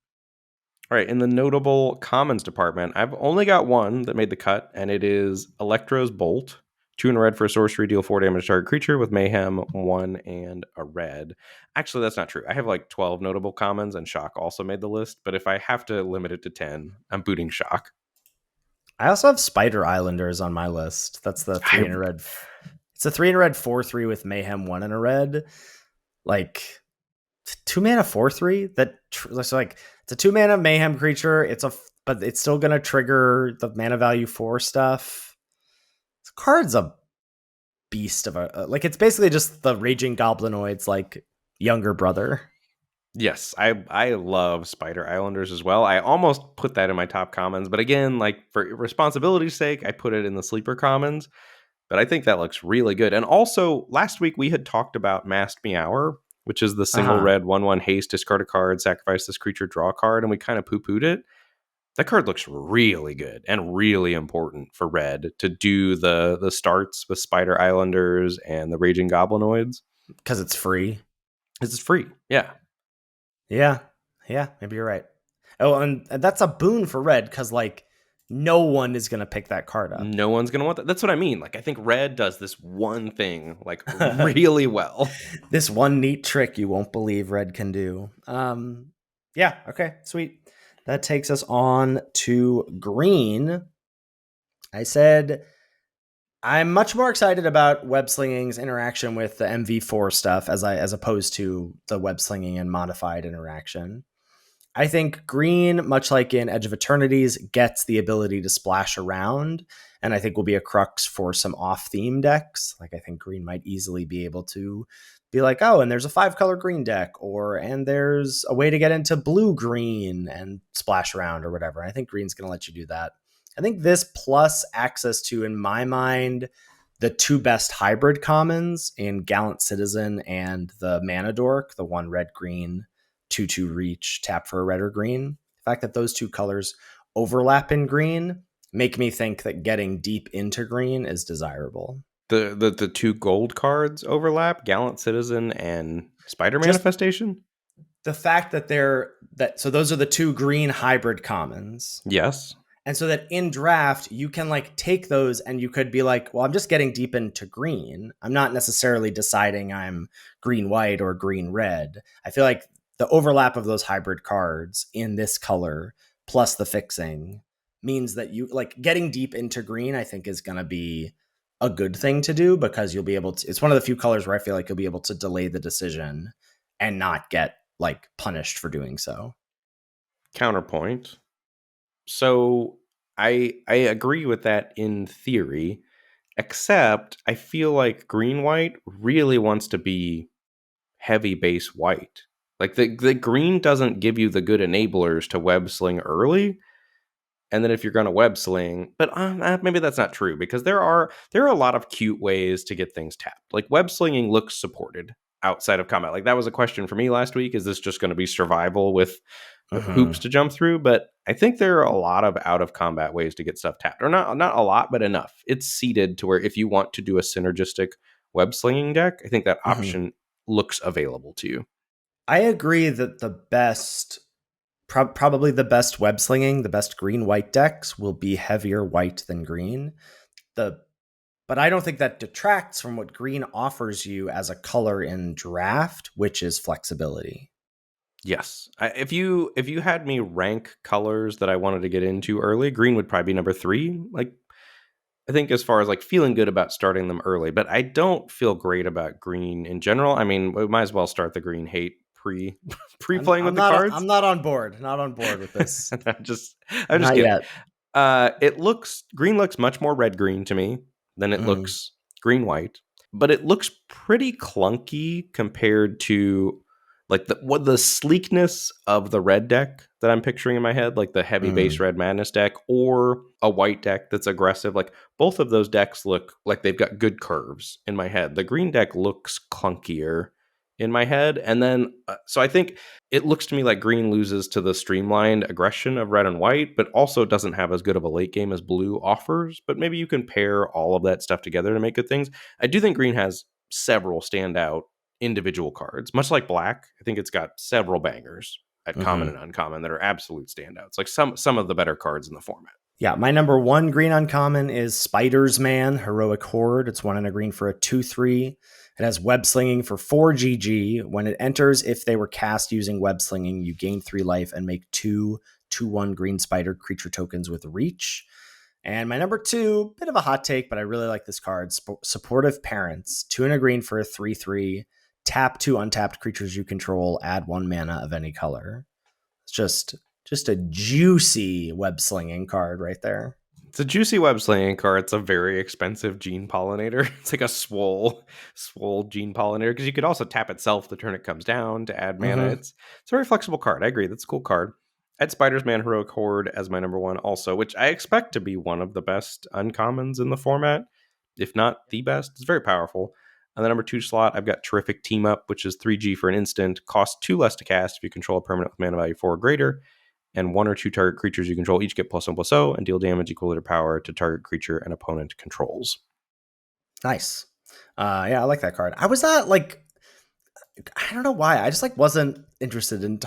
All right, in the notable commons department, I've only got one that made the cut, and it is Electro's Bolt. 2 in a red for a sorcery, deal 4 damage to target creature with Mayhem, 1 and a red. Actually, that's not true. I have like 12 notable commons, and Shock also made the list, but if I have to limit it to 10, I'm booting Shock. I also have Spider Islanders on my list. That's the 3 in a red. It's a 3 in a red 4/3 with Mayhem, 1 in a red. Like 2 mana 4/3 that so like it's a 2 mana Mayhem creature. It's a but it's still going to trigger the mana value 4 stuff. This card's a beast of a like it's basically just the Raging Goblinoid's like younger brother. Yes, I love Spider Islanders as well. I almost put that in my top commons, but again, like for responsibility's sake, I put it in the sleeper commons. But I think that looks really good. And also, last week we had talked about Masked Meower, which is the single Uh-huh. red 1/1 haste, discard a card, sacrifice this creature, draw a card, and we kind of poo pooed it. That card looks really good and really important for red to do the starts with Spider Islanders and the Raging Goblinoids. Because it's free. This is free. Yeah. Yeah. Yeah, maybe you're right. Oh, and that's a boon for red because like no one is gonna pick that card up. No one's going to want that. That's what I mean. Like, I think red does this one thing like really well. This one neat trick you won't believe red can do. Yeah, okay, sweet. That takes us on to green. I said I'm much more excited about web slinging's interaction with the MV4 stuff as opposed to the web slinging and modified interaction. I think green, much like in Edge of Eternities, gets the ability to splash around, and I think will be a crux for some off-theme decks. Like I think green might easily be able to be like, oh, and there's a 5-color green deck, and there's a way to get into blue-green and splash around or whatever. I think green's going to let you do that. I think this plus access to, in my mind, the two best hybrid commons in Gallant Citizen and the Mana Dork, the one red-green 2/2 reach, tap for a red or green. The fact that those two colors overlap in green make me think that getting deep into green is desirable. The two gold cards overlap, Gallant Citizen and Spider Just Manifestation? the fact that so those are the two green hybrid commons. Yes. And so that in draft, you can like take those and you could be like, well, I'm just getting deep into green. I'm not necessarily deciding I'm green white or green red. I feel like the overlap of those hybrid cards in this color plus the fixing means that you like getting deep into green, I think is going to be a good thing to do because you'll be able to, it's one of the few colors where I feel like you'll be able to delay the decision and not get like punished for doing so. Counterpoint. So I agree with that in theory, except I feel like green white really wants to be heavy base white. Like the green doesn't give you the good enablers to web sling early. And then if you're going to web sling, but maybe that's not true because there are a lot of cute ways to get things tapped. Like web slinging looks supported outside of combat. Like that was a question for me last week. Is this just going to be survival with hoops to jump through? But I think there are a lot of out of combat ways to get stuff tapped, or not a lot, but enough. It's seeded to where if you want to do a synergistic web slinging deck, I think that option looks available to you. I agree that the best, probably the best web slinging, the best green white decks will be heavier white than green. But I don't think that detracts from what green offers you as a color in draft, which is flexibility. Yes. If you had me rank colors that I wanted to get into early, green would probably be number 3. Like I think as far as like feeling good about starting them early, but I don't feel great about green in general. I mean, we might as well start the green hate pre playing with the cards. I'm not on board. Not on board with this. I'm just Not kidding. yet. Green looks much more red green to me than it Mm, looks green white, but it looks pretty clunky compared to like the sleekness of the red deck that I'm picturing in my head, like the heavy base mm, red madness deck or a white deck that's aggressive. Like both of those decks look like they've got good curves in my head. The green deck looks clunkier in my head, and then so I think it looks to me like green loses to the streamlined aggression of red and white, but also doesn't have as good of a late game as blue offers. But maybe you can pair all of that stuff together to make good things. I do think green has several standout individual cards, much like black. I think it's got several bangers at common mm-hmm. and uncommon that are absolute standouts, like some of the better cards in the format. Yeah, my number 1 green uncommon is Spidersman Heroic Horde. It's 1 and a green for a 2/3. It has web slinging for 4 GG. When it enters, if they were cast using web slinging, you gain 3 life and make 2/1 green spider creature tokens with reach. And my number 2, bit of a hot take, but I really like this card. Supportive Parents, 2 and a green for a 3/3. Tap 2 untapped creatures you control, add 1 mana of any color. It's just Just a juicy web slinging card right there. It's a juicy web slinging card. It's a very expensive gene pollinator. It's like a swole gene pollinator because you could also tap itself the turn it comes down to add mana. Mm-hmm. It's a very flexible card. I agree. That's a cool card. I had Spiderman Heroic Horde as my number one also, which I expect to be one of the best uncommons in the format, if not the best. It's very powerful. On the number 2 slot, I've got Terrific Team Up, which is 3G for an instant, costs 2 less to cast if you control a permanent with mana value 4 or greater, and 1 or 2 target creatures you control each get +1/+0 and deal damage equal to their power to target creature an opponent controls. Nice. Yeah, I like that card. I was not like, I don't know why. I just like wasn't interested in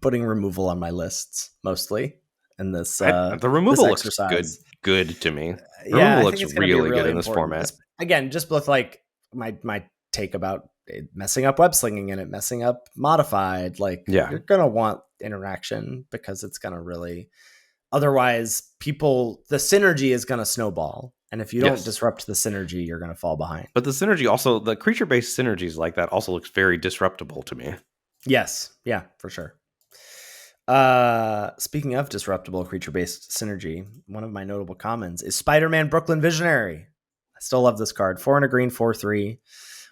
putting removal on my lists mostly in this. The removal this looks exercise. good to me. Yeah, Removal I looks think it's going to be really good in this important. format. Again, just with like my take about it messing up web slinging and it messing up modified. Like, you're gonna want interaction because it's gonna really. Otherwise, the synergy is gonna snowball, and if you don't disrupt the synergy, you're gonna fall behind. But the synergy also, the creature-based synergies like that also looks very disruptible to me. Yes, yeah, for sure. Speaking of disruptible creature-based synergy, one of my notable commons is Spider-Man Brooklyn Visionary. I still love this card. 4 and a green, 4/3.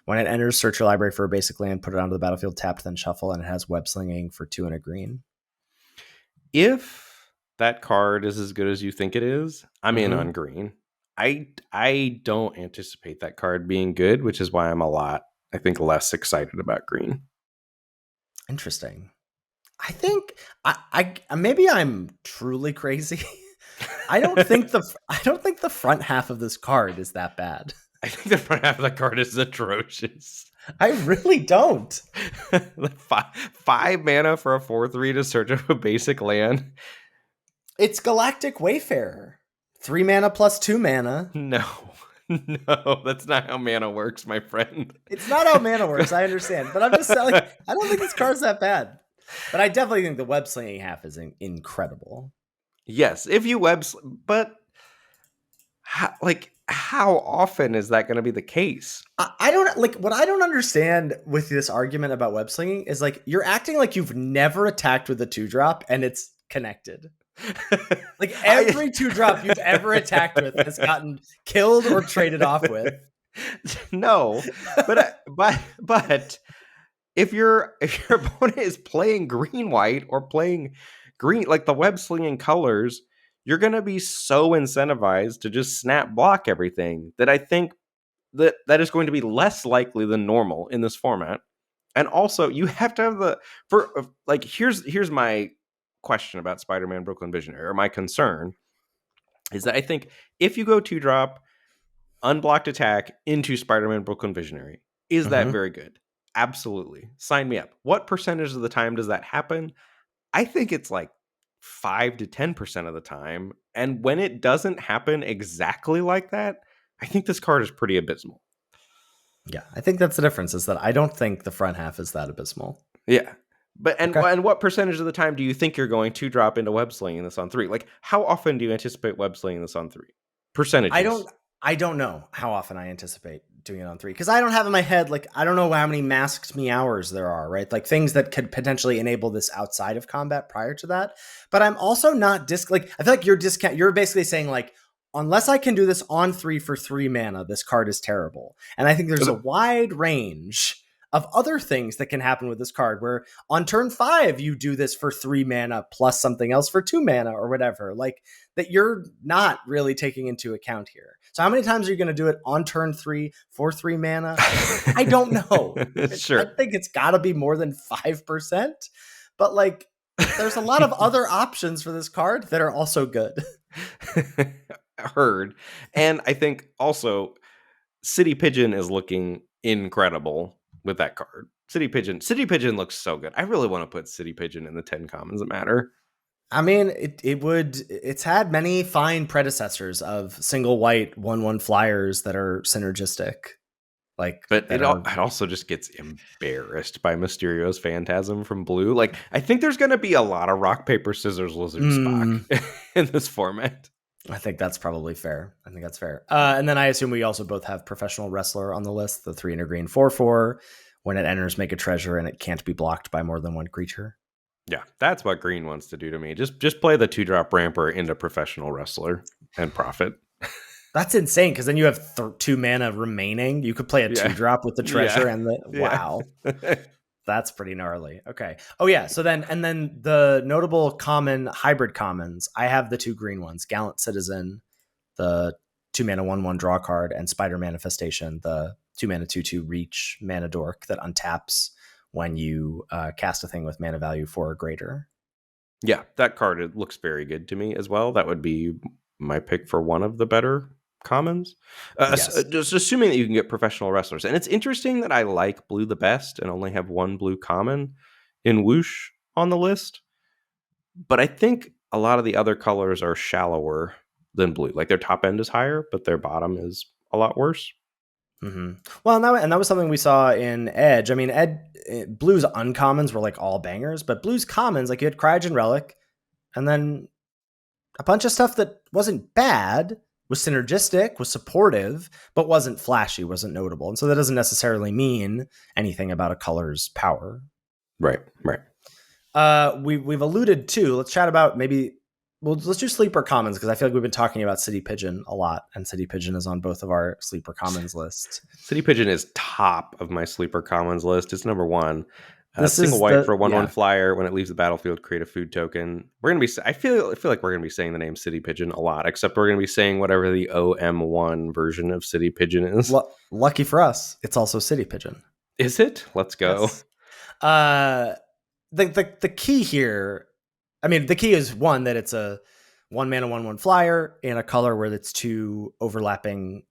When it enters, search your library for a basic land, put it onto the battlefield, tapped, then shuffle, and it has web slinging for 2 and a green. If that card is as good as you think it is, I'm in on green. I don't anticipate that card being good, which is why I'm I think, less excited about green. Interesting. I think I maybe I'm truly crazy. I don't think the front half of this card is that bad. I think the front half of the card is atrocious. I really don't. 5 mana for a 4/3 to search up a basic land. It's Galactic Wayfarer. 3 mana plus 2 mana. No, that's not how mana works, my friend. It's not how mana works, I understand. But I'm just saying, I don't think this card's that bad. But I definitely think the web slinging half is incredible. Yes, if you but how often is that going to be the case? I don't what I don't understand with this argument about web slinging is like you're acting like you've never attacked with a 2-drop and it's connected. Like every 2-drop you've ever attacked with has gotten killed or traded off with. No, but if your opponent is playing green-white or playing green, like the web slinging colors, you're going to be so incentivized to just snap block everything that I think that is going to be less likely than normal in this format. And also, you have to have here's my question about Spider-Man Brooklyn Visionary, or my concern is that I think if you go 2-drop unblocked attack into Spider-Man Brooklyn Visionary, is that very good? Absolutely. Sign me up. What percentage of the time does that happen? I think it's like 5 to 10% of the time. And when it doesn't happen exactly like that, I think this card is pretty abysmal. Yeah, I think that's the difference, is that I don't think the front half is that abysmal. Yeah. But and what percentage of the time do you think you're going to drop into web slinging this on 3? Like, how often do you anticipate web slinging this on 3? Percentages. I don't know how often I anticipate doing it on 3 because I don't have in my head, like, I don't know how many masked me hours there are, right? Like things that could potentially enable this outside of combat prior to that. But I'm also not I feel like you're basically saying, like, unless I can do this on 3 for 3 mana, this card is terrible. And I think there's a wide range of other things that can happen with this card, where on turn 5 you do this for 3 mana plus something else for 2 mana or whatever, like, that you're not really taking into account here. So how many times are you going to do it on turn 3 for 3 mana? I don't know. Sure. I think it's got to be more than 5%, but like, there's a lot of other options for this card that are also good. Heard. And I think also City Pigeon is looking incredible with that card. City Pigeon looks so good. I really want to put City Pigeon in the 10 commons that matter. I mean, it's had many fine predecessors of single white 1/1 flyers that are synergistic. But it also just gets embarrassed by Mysterio's Phantasm from blue. Like, I think there's going to be a lot of rock, paper, scissors, lizard, Spock in this format. I think that's probably fair. I think that's fair. And then I assume we also both have Professional Wrestler on the list, the 3 and a green 4/4. When it enters, make a treasure, and it can't be blocked by more than one creature. Yeah, that's what green wants to do to me. Just play the 2-drop ramper into professional wrestler and profit. That's insane because then you have 2 mana remaining. You could play a Yeah. 2-drop with the Yeah. treasure and the Yeah. wow. That's pretty gnarly. Okay. Oh yeah. So then the notable common hybrid commons. I have the 2 green ones: Gallant Citizen, the 2 mana 1/1 draw card, and Spider Manifestation, the 2 mana 2/2 reach mana dork that untaps when you cast a thing with mana value 4 or greater. Yeah, that card, it looks very good to me as well. That would be my pick for one of the better commons. Yes. Just assuming that you can get professional wrestlers. And it's interesting that I like blue the best and only have one blue common in Whoosh on the list. But I think a lot of the other colors are shallower than blue. Like their top end is higher, but their bottom is a lot worse. Mm-hmm. Well, and that was something we saw in Edge. I mean, Blue's uncommons were like all bangers, but Blue's commons, like you had Cryogen Relic, and then a bunch of stuff that wasn't bad, was synergistic, was supportive, but wasn't flashy, wasn't notable. And so that doesn't necessarily mean anything about a color's power. Right, right. We've alluded to, let's chat about maybe, well, let's do sleeper commons because I feel like we've been talking about City Pigeon a lot, and City Pigeon is on both of our sleeper commons lists. City Pigeon is top of my sleeper commons list. It's number one. This Single is white the for a 1/1 yeah. flyer. When it leaves the battlefield, create a food token. We're gonna be. I feel like we're gonna be saying the name City Pigeon a lot. Except we're gonna be saying whatever the OM1 version of City Pigeon is. Lucky for us, it's also City Pigeon. Is it? Let's go. Yes. The key here, I mean, the key is one that it's a 1 mana 1/1 flyer in a color where its 2 overlapping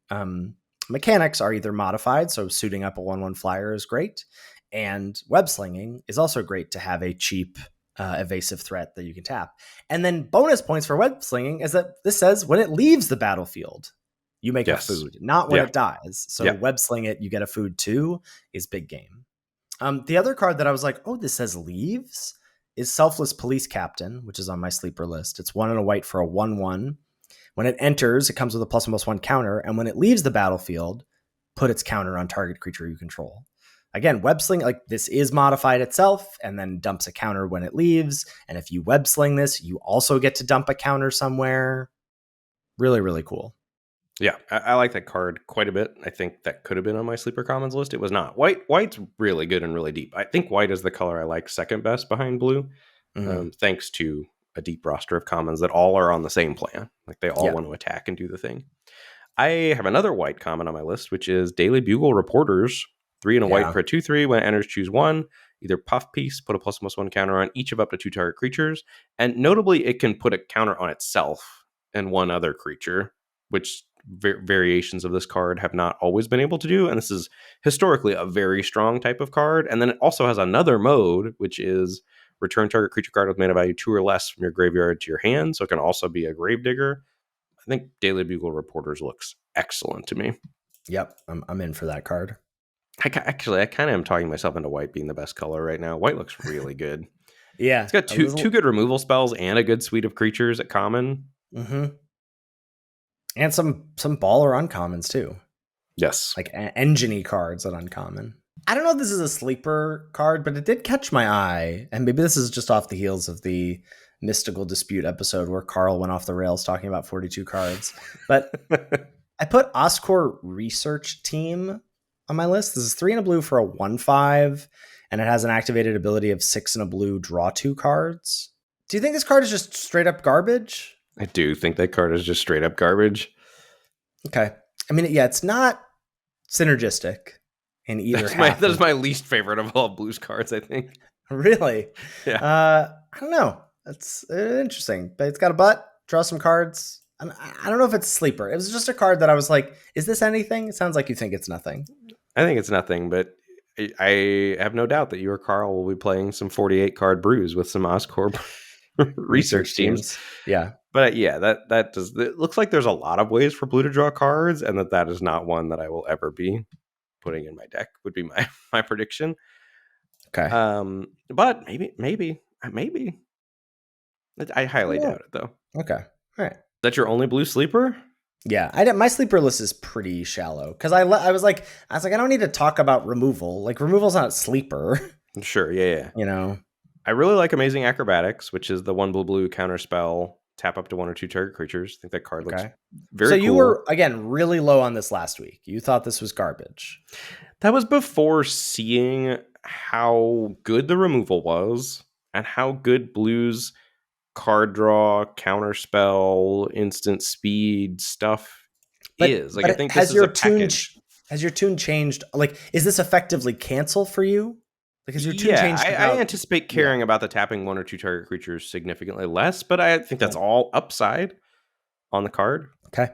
mechanics are either modified, so suiting up a 1/1 flyer is great, and web slinging is also great to have a cheap evasive threat that you can tap. And then bonus points for web slinging is that this says when it leaves the battlefield, you make a food, not when it dies. So web sling it, you get a food too, is big game. The other card that I was like, oh, this says leaves, is Selfless Police Captain, which is on my sleeper list. It's 1 and a white for a 1/1. When it enters, it comes with a +1/+1 counter, and when it leaves the battlefield, put its counter on target creature you control. Again, web sling, like this is modified itself and then dumps a counter when it leaves. And if you web sling this, you also get to dump a counter somewhere. Really, really cool. Yeah, I like that card quite a bit. I think that could have been on my sleeper commons list. It was not. White's really good and really deep. I think white is the color I like second best behind blue, thanks to a deep roster of commons that all are on the same plan. Like they all want to attack and do the thing. I have another white common on my list, which is Daily Bugle Reporters. 3 and a white for a 2/3. When it enters, choose 1. Either puff piece, put a +1/+1 counter on each of up to 2 target creatures. And notably, it can put a counter on itself and one other creature, which variations of this card have not always been able to do. And this is historically a very strong type of card. And then it also has another mode, which is return target creature card with mana value 2 or less from your graveyard to your hand. So it can also be a Gravedigger. I think Daily Bugle Reporters looks excellent to me. Yep, I'm in for that card. I kind of am talking myself into white being the best color right now. White looks really good. Yeah. It's got two good removal spells and a good suite of creatures at common. Mm-hmm. And some baller uncommons too. Yes. Like engine-y cards at uncommon. I don't know if this is a sleeper card, but it did catch my eye. And maybe this is just off the heels of the Mystical Dispute episode where Carl went off the rails talking about 42 cards. But I put Oscor Research Team on my list. This is 3 and a blue for a 1/5, and it has an activated ability of 6 and a blue, draw 2 cards. Do you think this card is just straight up garbage? I do think that card is just straight up garbage. Okay. I mean, yeah, it's not synergistic in either half. That is my least favorite of all blues cards, I think. Really? Yeah. I don't know. That's interesting. But it's got a butt, draw some cards. I don't know if it's sleeper. It was just a card that I was like, is this anything? It sounds like you think it's nothing. I think it's nothing, but I have no doubt that you or Carl will be playing some 48 card brews with some Oscorp research teams. Yeah. But yeah, that does. It looks like there's a lot of ways for blue to draw cards, and that is not one that I will ever be putting in my deck. Would be my prediction. Okay. But maybe. I highly doubt it though. Okay. All right. Is that your only blue sleeper? Yeah, my sleeper list is pretty shallow because I was like I don't need to talk about removal. Like removal's not a sleeper. Sure. Yeah. You know. I really like Amazing Acrobatics, which is the one blue counter spell, tap up to 1 or 2 target creatures. I think that card looks Okay. So very you cool. were, again, really low on this last week. You thought this was garbage. That was before seeing how good the removal was and how good blue's card draw, counter spell, instant speed stuff is. Like, I But think this is a package. has your tune changed? Like, is this effectively cancel for you? Like, has your tune Yeah, changed I about? anticipate Yeah. caring about the tapping 1 or 2 target creatures significantly less, but I think that's Okay. all upside on the card. Okay.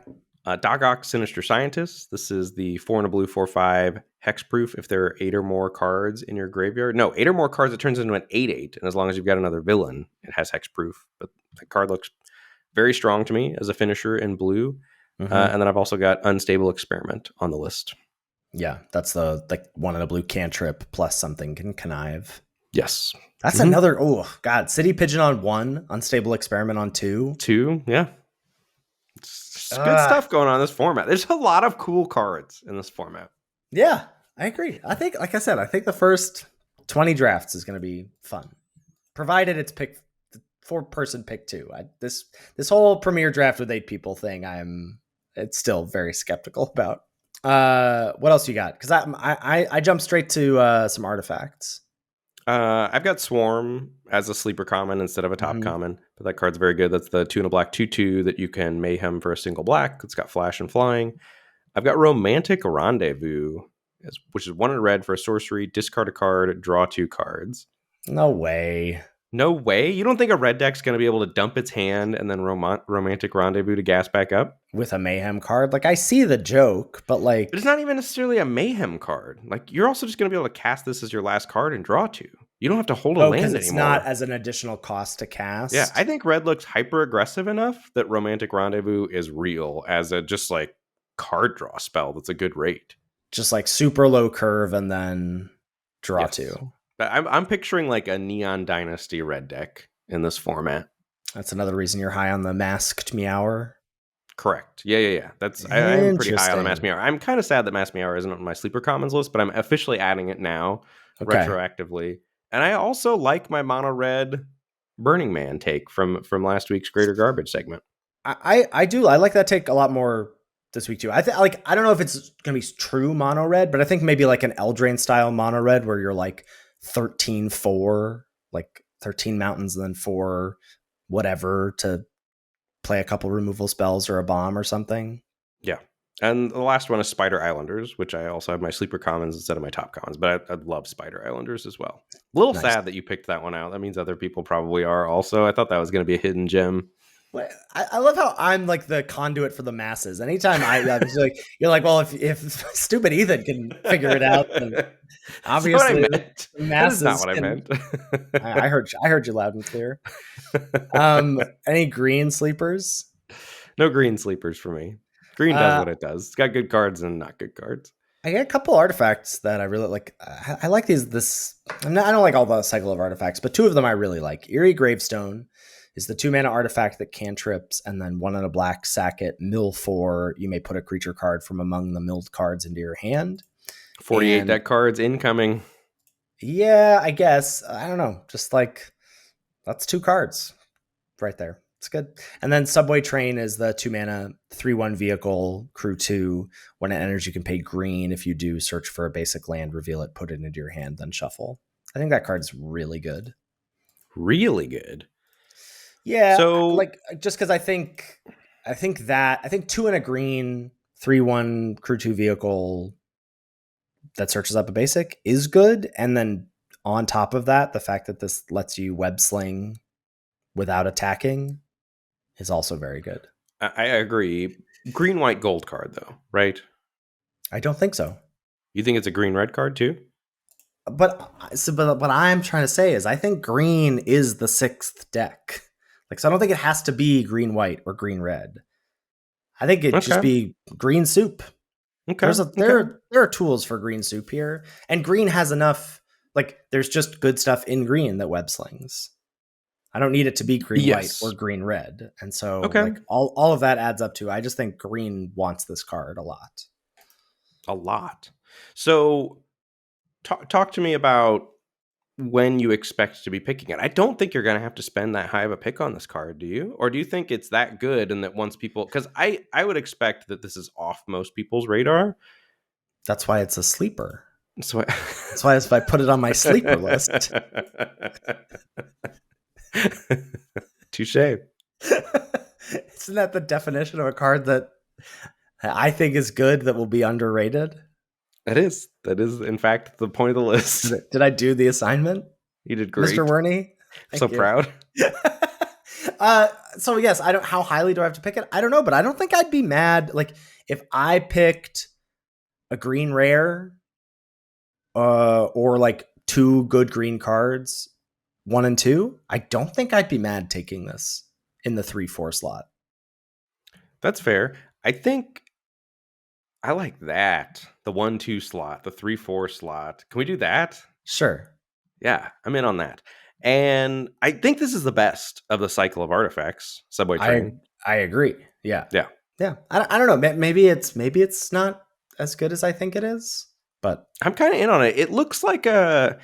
Dogok Sinister Scientist. This is the 4 and a blue 4/5 hexproof. If there are 8 or more cards in your graveyard, no, 8 or more cards, it turns into an 8/8. And as long as you've got another villain, it has hexproof. But that card looks very strong to me as a finisher in blue. Mm-hmm. And then I've also got Unstable Experiment on the list. Yeah, that's the like one in a blue cantrip plus something can connive. Yes. That's another. Oh God, City Pigeon on 1, Unstable Experiment on 2. 2, yeah. It's good stuff going on in this format. There's a lot of cool cards in this format. Yeah, I agree. I think, like I said, I think the first 20 drafts is going to be fun, provided it's pick 4-person pick 2. This whole premier draft with 8 people thing, it's still very skeptical about. What else you got? Because I jumped straight to some artifacts. I've got Swarm as a sleeper common instead of a top Mm-hmm. common, but that card's very good. That's the 2 and a black 2/2 that you can mayhem for a single black. It's got flash and flying. I've got Romantic Rendezvous, which is 1 in red for a sorcery, discard a card, draw 2 cards. No way. No way? You don't think a red deck's going to be able to dump its hand and then Romantic Rendezvous to gas back up? With a mayhem card? Like, I see the joke, but like... But it's not even necessarily a mayhem card. Like, you're also just going to be able to cast this as your last card and draw 2. You don't have to hold a land because anymore. it's not as an additional cost to cast. Yeah, I think red looks hyper aggressive enough that Romantic Rendezvous is real as a just like card draw spell that's a good rate. Just like super low curve and then draw 2. But I'm picturing like a Neon Dynasty red deck in this format. That's another reason you're high on the Masked Meower. Correct. Yeah. I'm pretty high on the Mass Meower. I'm kind of sad that Mass Meower isn't on my sleeper commons list, but I'm officially adding it now retroactively. And I also like my mono red Burning Man take from last week's Greater Garbage segment. I do. I like that take a lot more this week too. I don't know if it's gonna be true mono red, but I think maybe like an Eldraine style mono red where you're like 13-4, like 13 mountains and then 4 whatever to play a couple removal spells or a bomb or something. Yeah. And the last one is Spider Islanders, which I also have my sleeper commons instead of my top commons, but I love Spider Islanders as well. A little sad that you picked that one out. That means other people probably are also. I thought that was going to be a hidden gem. I love how I'm like the conduit for the masses. Anytime I'm like, you're like, well, if stupid Ethan can figure it out, then obviously the masses. That is not what I meant. I heard you loud and clear. Any green sleepers? No green sleepers for me. Green does what it does. It's got good cards and not good cards. I got a couple artifacts that I really like. I like these. I don't like all the cycle of artifacts, but 2 of them I really like. Eerie Gravestone is the 2-mana artifact that cantrips, and then 1 in a black, sack it, mill 4. You may put a creature card from among the milled cards into your hand. 48 deck cards incoming. Yeah, I guess. I don't know. Just like, that's 2 cards right there. It's good. And then Subway Train is the 2-mana 3/1 vehicle, crew 2. When it enters, you can pay green. If you do, search for a basic land, reveal it, put it into your hand, then shuffle. I think that card's really good. Really good. Yeah, so like just because I think 2 and a green 3/1 crew 2 vehicle that searches up a basic is good, and then on top of that, the fact that this lets you web sling without attacking is also very good. I agree. Green, white, gold card though, right? I don't think so. You think it's a green, red card too? But what I'm trying to say is I think green is the 6th deck. Like, so I don't think it has to be green, white or green, red. I think it'd just be green soup. Okay. There are tools for green soup here, and green has enough. Like, there's just good stuff in green that web slings. I don't need it to be green, white or green, red, and so like all of that adds up to. I just think green wants this card a lot. A lot. So, talk to me about when you expect to be picking it. I don't think you're going to have to spend that high of a pick on this card, do you? Or do you think it's that good and that once people, because I would expect that this is off most people's radar. That's why it's a sleeper. So That's why if I put it on my sleeper list. Touche. Isn't that the definition of a card that I think is good that will be underrated? That is, in fact, the point of the list. Did I do the assignment? You did great. Mr. Werney? So proud. So yes, I don't. How highly do I have to pick it? I don't know, but I don't think I'd be mad. Like if I picked a green rare, or like 2 good green cards, 1 and 2. I don't think I'd be mad taking this in the 3-4 slot. That's fair. I think I like that. The 1-2 slot, the 3-4 slot. Can we do that? Sure. Yeah, I'm in on that. And I think this is the best of the cycle of artifacts. Subway Train. I agree. Yeah. Yeah. Yeah. I don't know. Maybe it's not as good as I think it is, but I'm kind of in on it. This looks like a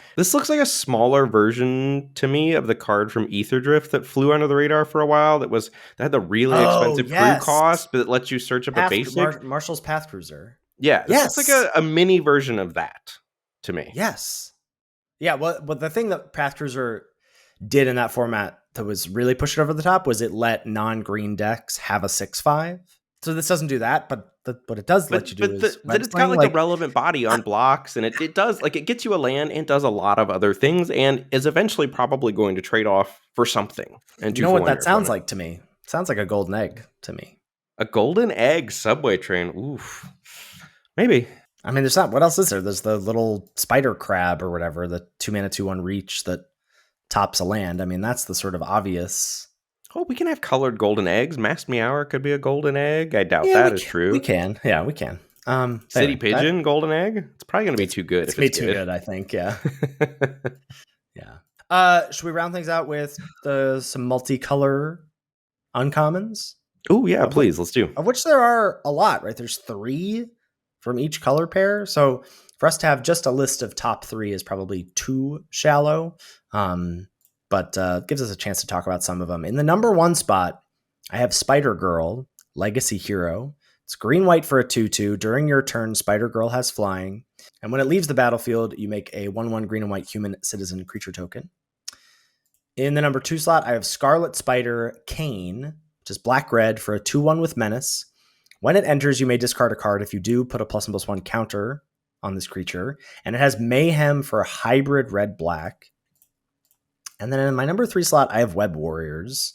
smaller version to me of the card from Ether Drift that flew under the radar for a while. That had the really expensive crew cost, but it lets you search up a basic. Marshall's Path Cruiser. Yeah. This looks like a mini version of that to me. Yes. Yeah. Well, the thing that Path Cruiser did in that format that was really pushing over the top was it let non-green decks have a 6/5. So this doesn't do that, but it does let you do is but it's got like a relevant body on blocks, and it does like it gets you a land and does a lot of other things, and is eventually probably going to trade off for something. And you know what that sounds like to me? It sounds like a golden egg to me. A golden egg subway train. Oof. Maybe. I mean, there's not. What else is there? There's the little spider crab or whatever, the 2-mana 2/1 reach that tops a land. I mean, that's the sort of obvious. Oh, we can have colored golden eggs. Masked Meower could be a golden egg. I doubt that is true. We can. Yeah, we can. City Pigeon, golden egg? It's probably going to be too good. It's too good, I think. Yeah. Yeah. Should we round things out with some multicolor uncommons? Oh, yeah, please. Let's do. Of which there are a lot, right? There's 3 from each color pair. So for us to have just a list of top 3 is probably too shallow. But gives us a chance to talk about some of them. In the number 1 spot, I have Spider Girl, Legacy Hero. It's green-white for a 2/2. During your turn, Spider Girl has flying. And when it leaves the battlefield, you make a 1/1 green and white human citizen creature token. In the number 2 slot, I have Scarlet Spider Kane, which is black-red for a 2/1 with Menace. When it enters, you may discard a card. If you do, put a +1/+1 counter on this creature. And it has Mayhem for a hybrid red-black. And then in my number 3 slot, I have Web Warriors.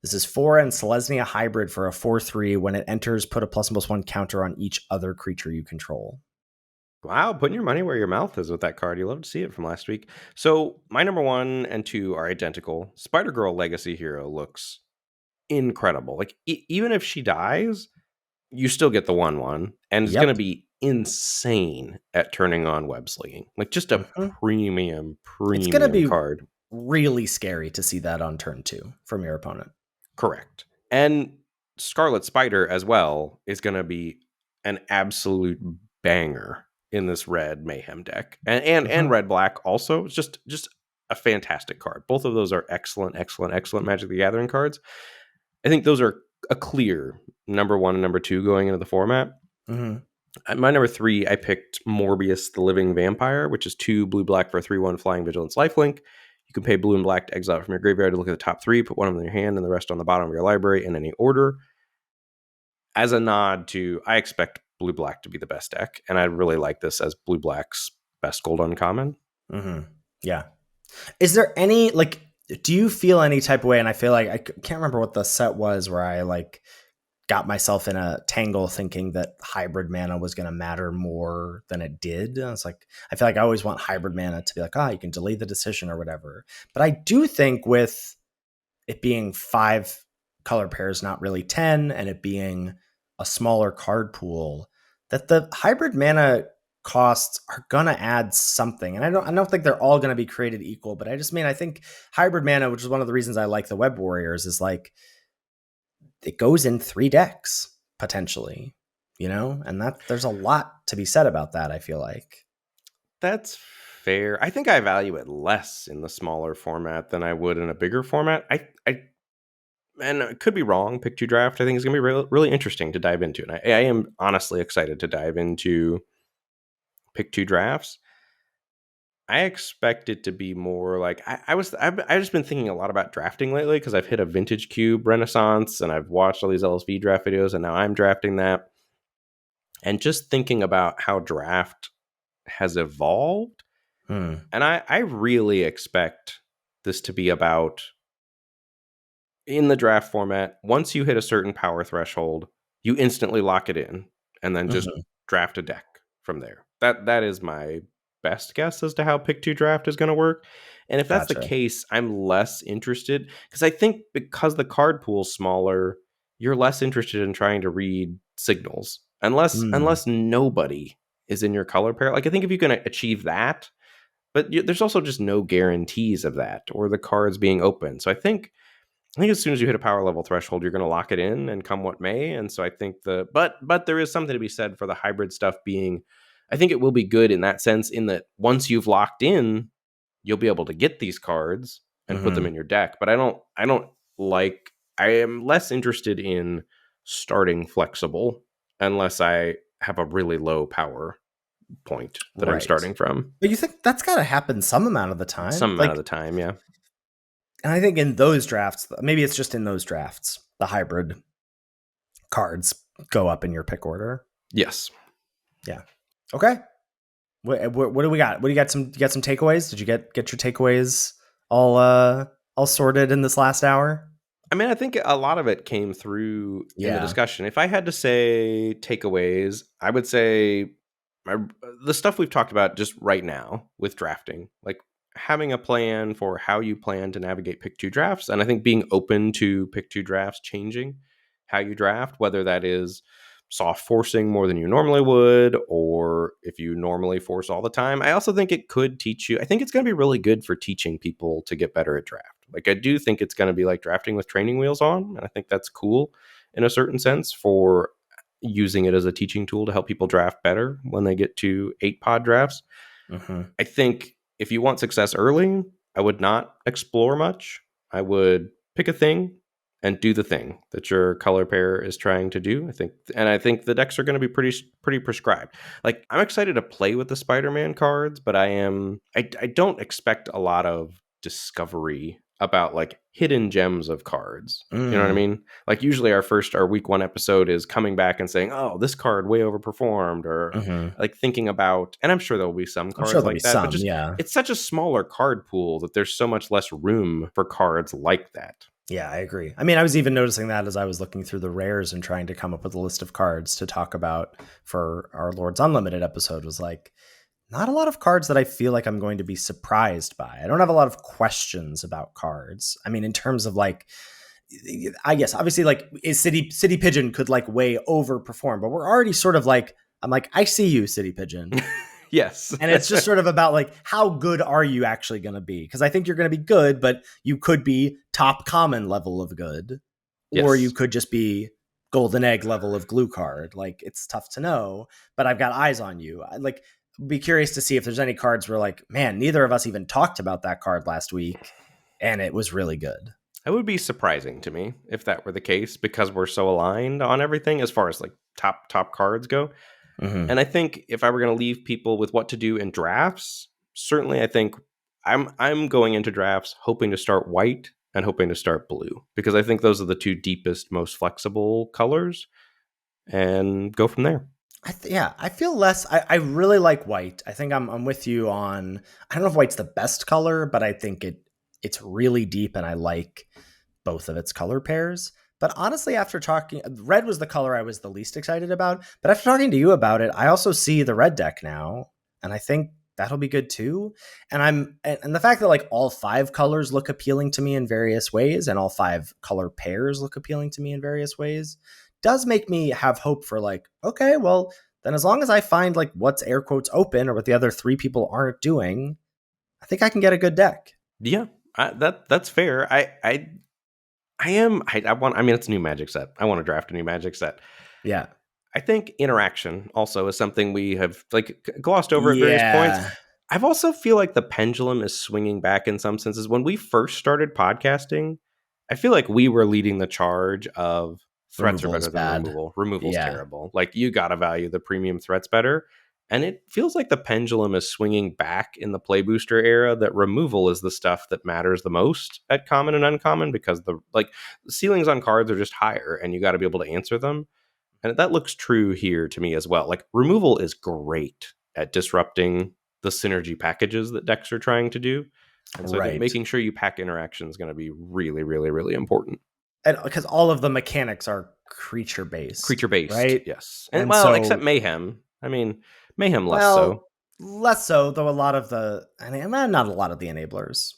This is 4 and Selesnya hybrid for a 4/3. When it enters, put a +1/+1 counter on each other creature you control. Wow, putting your money where your mouth is with that card. You love to see it from last week. So my number 1 and 2 are identical. Spider Girl Legacy Hero looks incredible. Like even if she dies, you still get the 1/1, and it's going to be insane at turning on web slinging. Like just a premium it's gonna be card. Really scary to see that on turn 2 from your opponent. Correct. And Scarlet Spider as well is going to be an absolute banger in this red Mayhem deck. And red black also. It's just a fantastic card. Both of those are excellent Magic the Gathering cards. I think those are a clear number 1 and number 2 going into the format. My number 3, I picked Morbius the Living Vampire, which is 2 blue-black for a 3/1 flying vigilance lifelink. You can pay blue and black to exile it from your graveyard to look at the top 3, put one of them in your hand, and the rest on the bottom of your library in any order. As a nod to, I expect blue-black to be the best deck, and I really like this as blue-black's best gold uncommon. Yeah. Is there any, do you feel any type of way, and I feel like, I can't remember what the set was where I, got myself in a tangle thinking that hybrid mana was going to matter more than it did. I was like, I feel like I always want hybrid mana to be like, you can delay the decision or whatever. But I do think with it being 5 color pairs, not really 10, and it being a smaller card pool, that the hybrid mana costs are going to add something. And I don't think they're all going to be created equal, but I think hybrid mana, which is one of the reasons I like the Web Warriors, is it goes in 3 decks potentially, and that there's a lot to be said about that. I feel like that's fair. I think I value it less in the smaller format than I would in a bigger format. I and I could be wrong. Pick two draft, I think, is going to be really interesting to dive into, and I am honestly excited to dive into pick two drafts. I expect it to be more like I've just been thinking a lot about drafting lately because I've hit a vintage cube renaissance and I've watched all these LSV draft videos and now I'm drafting that, and just thinking about how draft has evolved. And I really expect this to be about, in the draft format, once you hit a certain power threshold, you instantly lock it in and then just Mhm. draft a deck from there. That is my best guess as to how pick two draft is going to work. And if that's the Gotcha. case, I'm less interested because I think because the card pool's smaller, you're less interested in trying to read signals Mm. unless nobody is in your color pair. Like I think if you can achieve that, but there's also just no guarantees of that or the cards being open. So I think as soon as you hit a power level threshold, you're going to lock it in and come what may. And so I think but there is something to be said for the hybrid stuff being, I think it will be good in that sense, in that once you've locked in, you'll be able to get these cards and put them Mhm. in your deck. But I am less interested in starting flexible unless I have a really low power point that I'm Right. starting from. But you think that's got to happen some amount of the time? Some amount of Like, the time, yeah. and I think in those drafts, maybe it's just in those drafts, the hybrid cards go up in your pick order. Yes. Yeah. Okay. What do we got? What do you got? You got some takeaways? Did you get your takeaways all sorted in this last hour? I mean, I think a lot of it came through in the Yeah. discussion. If I had to say takeaways, I would say my, the stuff we've talked about just right now with drafting, like having a plan for how you plan to navigate pick two drafts. And I think being open to pick two drafts changing how you draft, whether that is soft forcing more than you normally would, or if you normally force all the time. I also think it could teach you, I think it's going to be really good for teaching people to get better at draft. Like, I do think it's going to be like drafting with training wheels on. And I think that's cool in a certain sense for using it as a teaching tool to help people draft better when they get to 8 pod drafts. Mm-hmm. I think if you want success early, I would not explore much. I would pick a thing and do the thing that your color pair is trying to do. I think the decks are going to be pretty prescribed. Like, I'm excited to play with the Spider-Man cards, but I don't expect a lot of discovery about like hidden gems of cards. You know what I Mm. mean? Like, usually our week 1 episode is coming back and saying, "Oh, this card way overperformed," or Mm-hmm. like thinking about, and I'm sure there'll be some I'm sure cards there'll be like that, but some. just Yeah. it's such a smaller card pool that there's so much less room for cards like that. Yeah, I agree. I mean, I was even noticing that as I was looking through the rares and trying to come up with a list of cards to talk about for our Lords Unlimited episode, was like, not a lot of cards that I feel like I'm going to be surprised by. I don't have a lot of questions about cards. I mean, in terms of like, I guess obviously like City Pigeon could like way overperform, but we're already sort of like, I'm like, I see you, City Pigeon. Yes. And it's just sort of about like, how good are you actually going to be? Because I think you're going to be good, but you could be top common level of good, or you Yes. could just be golden egg level of glue card. Like, it's tough to know, but I've got eyes on you. I like be curious to see if there's any cards where like, man, neither of us even talked about that card last week, and it was really good. It would be surprising to me if that were the case because we're so aligned on everything as far as like top cards go. Mm-hmm. And I think if I were going to leave people with what to do in drafts, certainly I think I'm going into drafts hoping to start white and hoping to start blue because I think those are the two deepest, most flexible colors, and go from there. Yeah, I feel less. I really like white. I think I'm with you on. I don't know if white's the best color, but I think it's really deep, and I like both of its color pairs. But honestly, after talking, red was the color I was the least excited about. But after talking to you about it, I also see the red deck now, and I think that'll be good too. And the fact that like all 5 colors look appealing to me in various ways, and all 5 color pairs look appealing to me in various ways, does make me have hope for like, okay, well, then as long as I find like what's air quotes open or what the other 3 people aren't doing, I think I can get a good deck. Yeah, that's fair. I want. I mean, it's a new Magic set. I want to draft a new Magic set. Yeah. I think interaction also is something we have like glossed over at various points. Yeah. I've also feel like the pendulum is swinging back in some senses. When we first started podcasting, I feel like we were leading the charge of threats are Removal is better than bad. removal. Removal's Yeah. terrible. Like you got to value the premium threats better. And it feels like the pendulum is swinging back in the play booster era that removal is the stuff that matters the most at common and uncommon because the ceilings on cards are just higher and you got to be able to answer them. And that looks true here to me as well. Like removal is great at disrupting the synergy packages that decks are trying to do. And so I think Right. making sure you pack interaction is going to be really, really, really important. And because all of the mechanics are creature based, Creature based, right? yes. And And well, except so, mayhem. I mean, mayhem less so. well, less so, though a lot of the, I mean, not a lot of the enablers.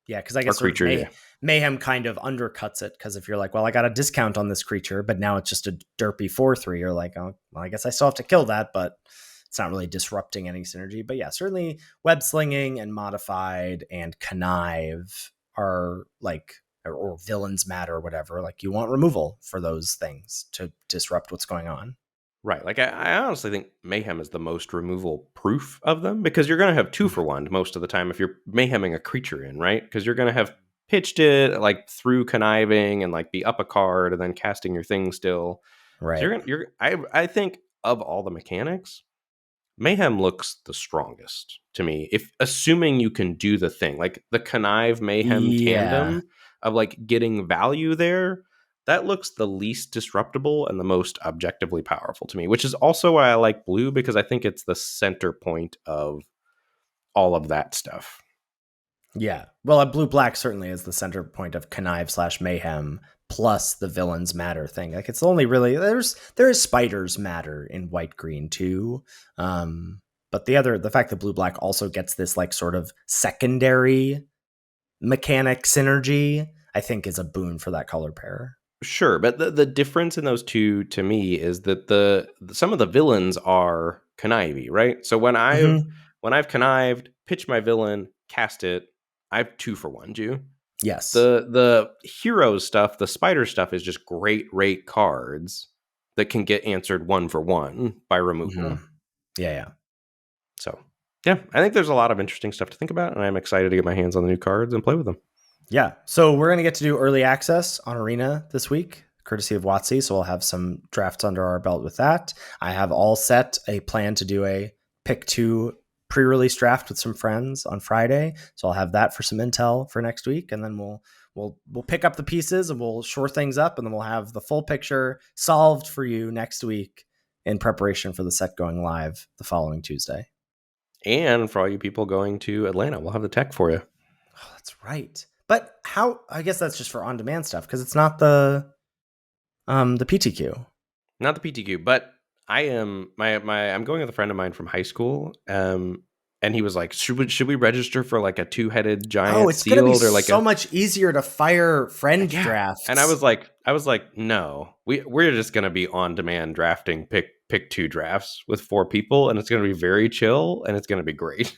Yeah, because I Or guess sort of creatures, yeah. mayhem kind of undercuts it. Because if you're like, well, I got a discount on this creature, but now it's just a derpy 4/3, you're like, oh, well, I guess I still have to kill that, but it's not really disrupting any synergy. But yeah, certainly web slinging and modified and connive are like, or villains matter or whatever. Like you want removal for those things to disrupt what's going on. Right. Like I honestly think mayhem is the most removal proof of them because you're going to have 2-for-1 most of the time if you're mayheming a creature in, right? Because you're going to have pitched it like through conniving and like be up a card and then casting your thing still. So Right. I think of all the mechanics, mayhem looks the strongest to me. If assuming you can do the thing, like the connive mayhem Yeah. tandem of like getting value there, that looks the least disruptible and the most objectively powerful to me, which is also why I like blue because I think it's the center point of all of that stuff. Yeah. Well, a blue black certainly is the center point of connive / mayhem plus the villains matter thing. Like it's only really there is spiders matter in white green too. But the fact that blue black also gets this like sort of secondary mechanic synergy, I think is a boon for that color pair. Sure, but the difference in those two to me is that some of the villains are connivey, right? So Mm-hmm. when I've connived, pitch my villain, cast it, I've 2-for-1 you. Yes. The hero stuff, the spider stuff is just great rate cards that can get answered 1-for-1 by removal. Mm-hmm. Yeah. So yeah, I think there's a lot of interesting stuff to think about, and I'm excited to get my hands on the new cards and play with them. Yeah. So we're going to get to do early access on Arena this week, courtesy of WotC. So we'll have some drafts under our belt with that. I have all set a plan to do a pick 2 pre-release draft with some friends on Friday. So I'll have that for some intel for next week. And then we'll pick up the pieces and we'll shore things up. And then we'll have the full picture solved for you next week in preparation for the set going live the following Tuesday. And for all you people going to Atlanta, we'll have the tech for you. Oh, that's right. But how? I guess that's just for on-demand stuff because it's not the PTQ. Not the PTQ, but I am I'm going with a friend of mine from high school. And he was like, should we register for like a 2-headed giant Oh, it's gonna be sealed or like so much easier to fire friend drafts. And I was like, no, we're just gonna be on demand drafting pick 2 drafts with 4 people, and it's gonna be very chill and it's gonna be great.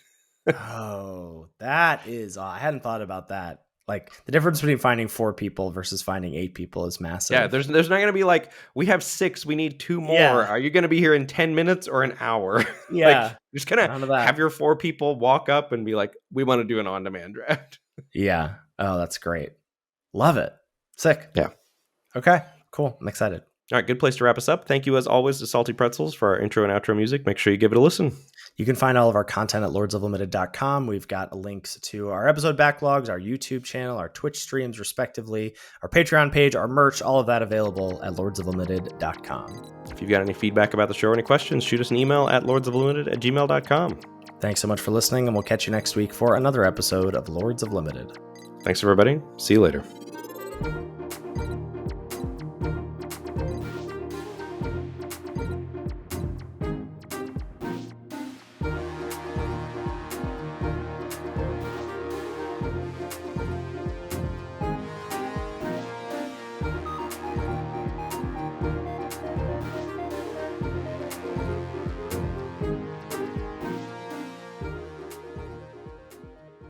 Oh, that is. I hadn't thought about that. Like the difference between finding 4 people versus finding 8 people is massive. Yeah, there's not going to be like, we have 6, we need 2 more. Yeah. Are you going to be here in 10 minutes or an hour? Yeah. Like, just kind of have your 4 people walk up and be like, we want to do an on-demand draft. Yeah. Oh, that's great. Love it. Sick. Yeah. Okay, cool. I'm excited. All right, good place to wrap us up. Thank you, as always, to Salty Pretzels for our intro and outro music. Make sure you give it a listen. You can find all of our content at lordsoflimited.com. We've got links to our episode backlogs, our YouTube channel, our Twitch streams, respectively, our Patreon page, our merch, all of that available at lordsoflimited.com. If you've got any feedback about the show or any questions, shoot us an email at lordsoflimited@gmail.com. Thanks so much for listening, and we'll catch you next week for another episode of Lords of Limited. Thanks, everybody. See you later.